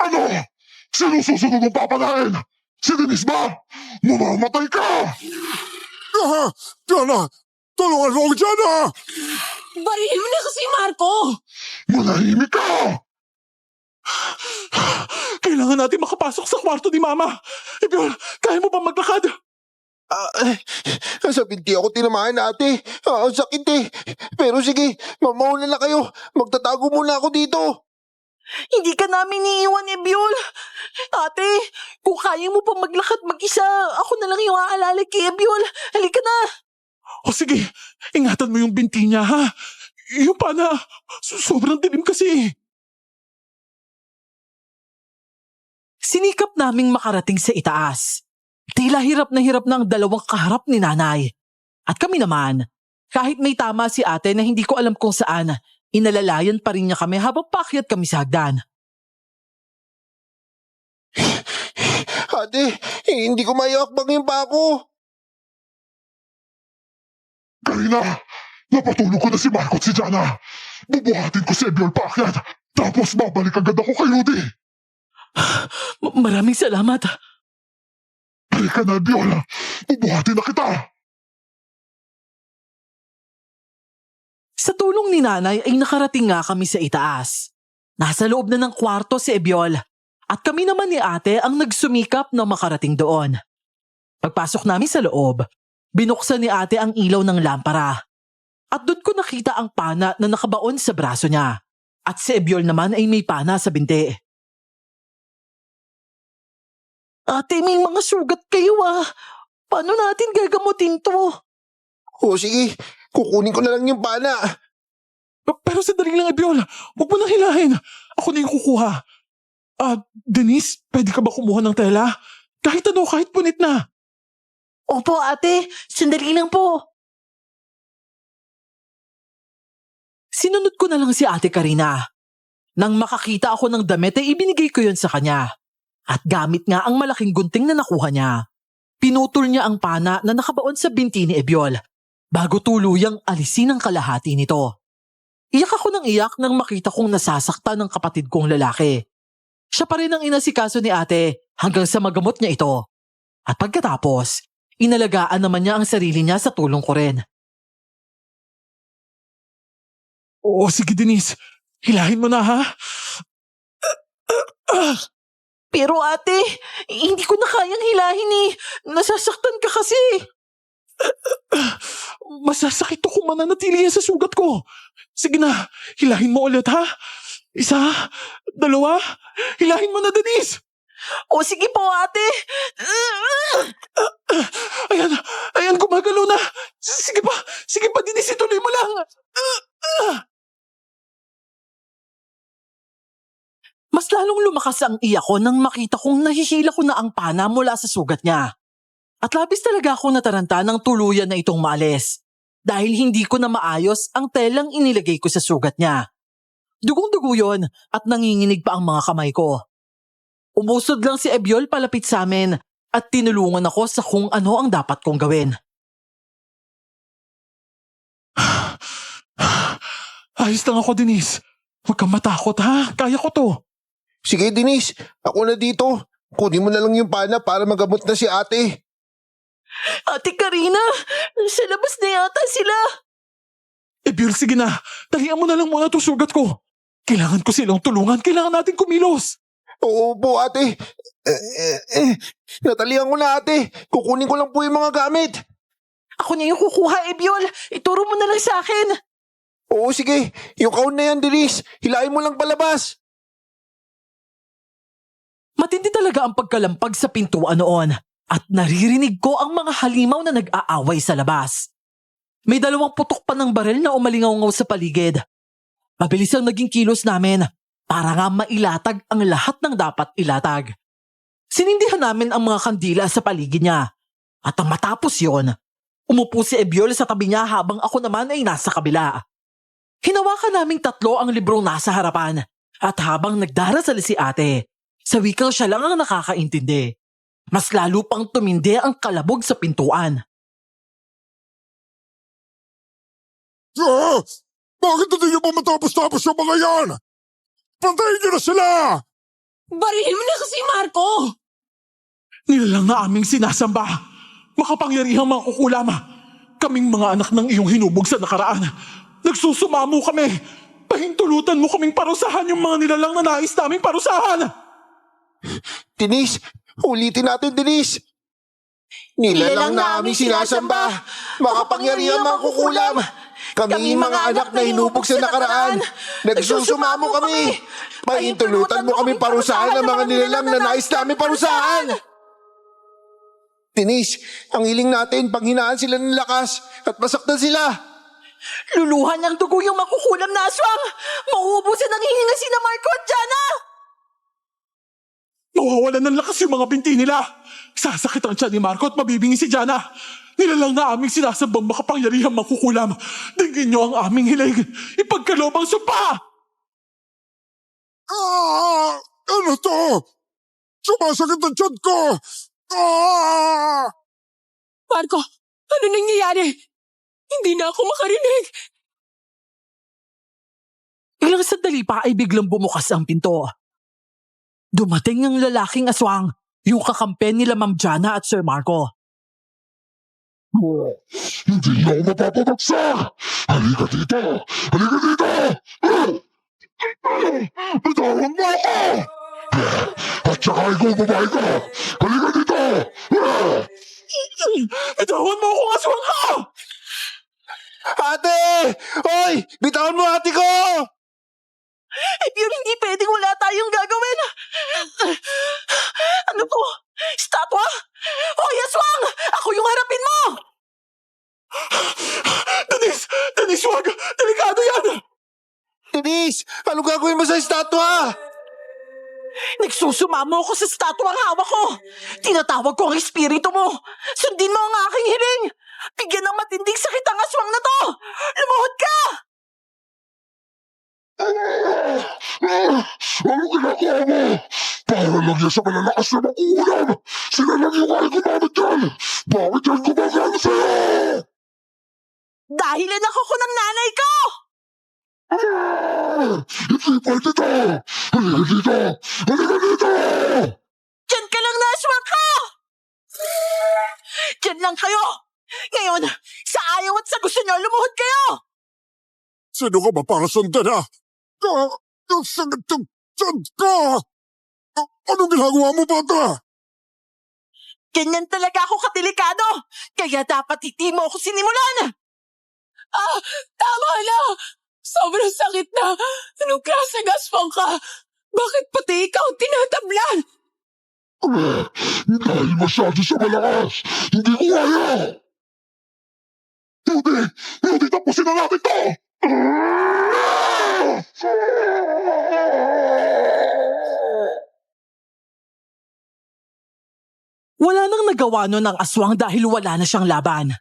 Ano? Sino susunod mong papanain? Si Denise ba? Mamamatay ka! Diana! Tulungan mo ako, Diana! Barilin mo na kasi, Marco! Manahimik ka! Kailangan natin makapasok sa kwarto ni Mama. Ebyol, kaya mo ba maglakad? Sa binti ako tinamaan ate. Ang sakit eh. Pero sige, mauna na kayo. Magtatago muna ako dito. Hindi ka namin iiwan, Ebyol. Ate, kung kaya mo pa maglakad mag-isa, ako na lang yung aalala kay Ebyol. Halika na. O sige, ingatan mo yung binti niya, ha? Yung pana, sobrang dilim kasi. Sinikap naming makarating sa itaas. Tila hirap na ang dalawang kaharap ni nanay. At kami naman, kahit may tama si ate na hindi ko alam kung saan, inalalayan pa rin niya kami habang paakyat kami sa hagdan. Ate, hindi ko mayakbang yung pako. Karina! Napatulog ko na si Marco at si Diana. Bubuhatin ko si Ebyol paakyat. Tapos babalik agad ako kay Rudy. Maraming salamat. Halika na, Ebyol. Bubuhatin na kita. Sa tulong ni nanay ay nakarating nga kami sa itaas. Nasa loob na ng kwarto si Ebyol at kami naman ni ate ang nagsumikap na makarating doon. Pagpasok namin sa loob, binuksan ni ate ang ilaw ng lampara. At doon ko nakita ang pana na nakabaon sa braso niya. At si Ebyol naman ay may pana sa binti. Ate, may mga sugat kayo ah. Paano natin gagamutin to? O sige, kukunin ko na lang yung pana. Pero sandali lang, Ebyol. Huwag mo nang hilahin. Ako na yung kukuha. Denise, pwede ka ba kumuha ng tela? Kahit ano, kahit punit na. Opo, ate. Sandali lang po. Sinunod ko na lang si Ate Karina. Nang makakita ako ng damit ay ibinigay ko yon sa kanya. At gamit nga ang malaking gunting na nakuha niya, pinutol niya ang pana na nakabaon sa binti ni Ebyol bago tuluyang alisin ang kalahati nito. Iyak ako ng iyak nang makita kong nasasaktan ng kapatid kong lalaki. Siya pa rin ang inasikaso ni ate hanggang sa magamot niya ito. At pagkatapos, inalagaan naman niya ang sarili niya sa tulong ko rin. Oo, sige Denise. Hilahin mo na, ha? Pero ate, hindi ko na kayang hilahin eh. Nasasaktan ka kasi. Masasakit to kung mananatili yan sa sugat ko. Sige na, hilahin mo ulit, ha? Isa, dalawa, hilahin mo na, Denise. O sige po, ate. Ayan, gumagalaw na. Sige pa, Denise, ituloy mo lang. Mas lalong lumakas ang iyak ko nang makita kong nahihila ko na ang pana mula sa sugat niya. At labis talaga akong nataranta ng tuluyan na itong maalis dahil hindi ko na maayos ang telang inilagay ko sa sugat niya. Dugong-dugo yun at nanginginig pa ang mga kamay ko. Umusod lang si Ebyol palapit sa amin at tinulungan ako sa kung ano ang dapat kong gawin. Ayos lang ako, Denise. Huwag kang matakot, ha? Kaya ko to. Sige Denise, ako na dito. Kunin mo na lang yung pana para magamot na si ate. Ate Karina, sa labas na yata sila. Ebyol, sige na. Talian mo na lang muna itong sugat ko. Kailangan ko silang tulungan. Kailangan natin kumilos. Oo po ate. Natalihan ko na ate. Kukunin ko lang po yung mga gamit. Ako na yung kukuha, Ebyol. Ituro mo na lang sa akin. Oo sige, yung kaun na yan Denise. Hilahin mo lang palabas. Matindi talaga ang pagkalampag sa pintuan noon at naririnig ko ang mga halimaw na nag-aaway sa labas. May dalawang putok pa ng baril na umalingaw-ngaw sa paligid. Mabilis ang naging kilos namin para nga mailatag ang lahat ng dapat ilatag. Sinindihan namin ang mga kandila sa paligid niya. At ang matapos yon, umupo si Ebyol sa tabi niya habang ako naman ay nasa kabila. Hinawakan naming tatlo ang librong nasa harapan at habang nagdarasal si ate, sa wikang siya lang ang nakakaintindi. Mas lalo pang tumindi ang kalabog sa pintuan. Bakit hindi niyo pa matapos-tapos yung mga yan? Pantayin niyo na sila! Barilin mo na kasi, Marco! Nilalang na aming sinasamba. Makapangyarihang mga kukulam. Kaming mga anak ng iyong hinubog sa nakaraan. Nagsusumamo kami. Pahintulutan mo kaming parusahan yung mga nilalang na nais naming parusahan. Denise, ulitin natin, Denise. Nilalang na aming sinasamba. Makapangyarihang mga kukulam. Kaming mga anak na hinubog sa nakaraan. Nagsusumamo kami. Pahintulutan mo kami parusahan ang mga nilalang na nais namin parusahan. Denise, ang hiling natin, panghinaan sila ng lakas at masaktan sila. Luluhan ng dugo yung makukulam na aswang! Mauubusan ang hihinga sina Marco at Jana! Mawawalan ng lakas yung mga binti nila. Sasakit ang tiyan ni Marco at mabibingi si Jana. Nilalang na aming sinasambang makapangyarihang makukulam. Dinggin niyo ang aming hiling. Ipagkaloob ang sumpa! Ano to? Sumasakit ang tiyan ko! Marco, ano nangyayari? Hindi na ako makarinig. Ilang sandali pa ay biglang bumukas ang pinto. Dumating ang lalaking aswang, yung kakampen nila Ma'am Jana at Sir Marco. Hindi niyo ako mapapabagsak! Halika dito! Halika dito! Bitawan mo ako! At saka ikaw, babae ko! Halika dito! Bitawan mo akong aswang ka! Ate! Hoy! Bitawan mo ate ko! Pero hindi pwedeng wala tayong gagawin. Ano to? Statwa? Hoy, aswang! Ako yung harapin mo! Denise! Denise, wag! Delikado yan! Denise! Ano gagawin mo sa estatwa? Nagsusumamo ako sa statwa ang hawak ko. Tinatawag ko ang espiritu mo. Sundin mo ang aking hiling. Bigyan ng matinding sakit ang aswang na to. Lumuhod ka! Ano ginagawa mo? Para lang yan sa malalakas na makukulam! Sila lang yung kaya gumamit yan! Bakit yan gumagano sa'yo? Dahil anak ako ng nanay ko! Hindi pwede to! Halika dito! Halika dito! Diyan ka lang na aswang ka! Diyan lang kayo! Ngayon, sa ayaw at sa gusto nyo, lumuhod kayo! Sino ka ba para sundan ha? Ang sakit ng tiyan ko! Anong ginagawa mo, bata? Ganyan talaga ako katilikado! Kaya dapat hindi mo ako sinimulan! Tama na! Sobrang sakit na! Anong klaseng aswang ka? Bakit pati ikaw tinatablan? Dahil masyado siya malakas! Hindi ko kaya! Hindi tapusin na natin to! Wala nang nagawa nun ang aswang dahil wala na siyang laban.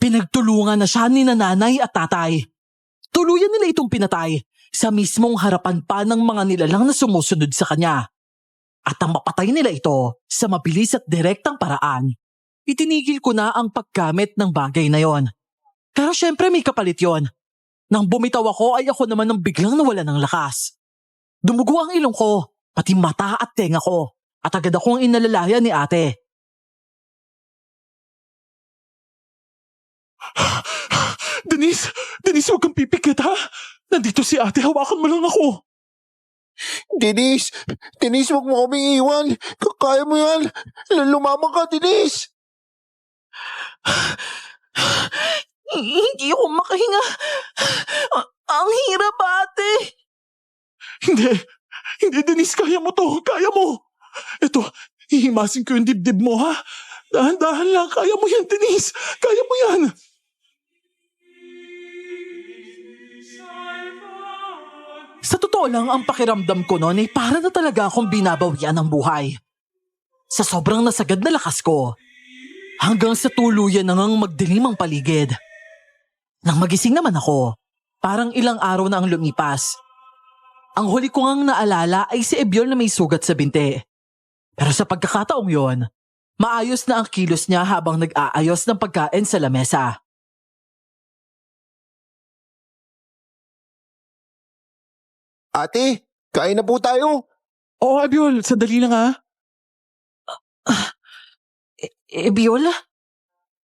Pinagtulungan na siya ni nanay at tatay. Tuluyan nila itong pinatay sa mismong harapan pa ng mga nilalang na sumusunod sa kanya. At ang mapatay nila ito sa mabilis at direktang paraan. Itinigil ko na ang paggamit ng bagay na yon. Pero syempre may kapalit yon. Nang bumitaw ako ay ako naman ang biglang nawala ng lakas. Dumugo ang ilong ko, pati mata at tenga ko. At agad akong inalalayan ni ate. Denise! Denise, huwag kang pipikit ha! Nandito si ate, hawakan mo lang ako! Denise! Denise, huwag mo kaming iwan! Kaya mo yan! Lumamang ka, Denise! Hindi ako makahinga. Ang hirap, ate. Hindi Denise, kaya mo to, kaya mo! Ito, hihimasin ko yung dibdib mo ha! Dahan-dahan lang, kaya mo yan Denise! Kaya mo yan! Sa totoo lang, ang pakiramdam ko noon ay para na talaga akong binabawian ng buhay. Sa sobrang nasagad na lakas ko, hanggang sa tuluyan na ngang magdilim ang paligid. Nang magising naman ako, parang ilang araw na ang lumipas. Ang huli ko ngang naalala ay si Ebiol na may sugat sa binti. Pero sa pagkakataong yon, maayos na ang kilos niya habang nag-aayos ng pagkain sa lamesa. Ate, kain na po tayo. Oo, Abiol, sandali lang ha. Viola?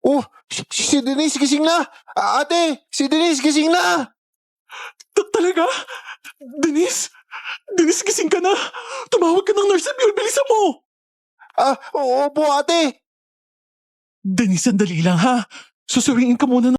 Oh, si Denise gising na! Ate, si Denise gising na! Talaga? Denise? Denise, gising ka na! Tumawag ka ng nurse, bilisan mo! Oo po ate! Denise, sandali lang ha. Susuwiin ka muna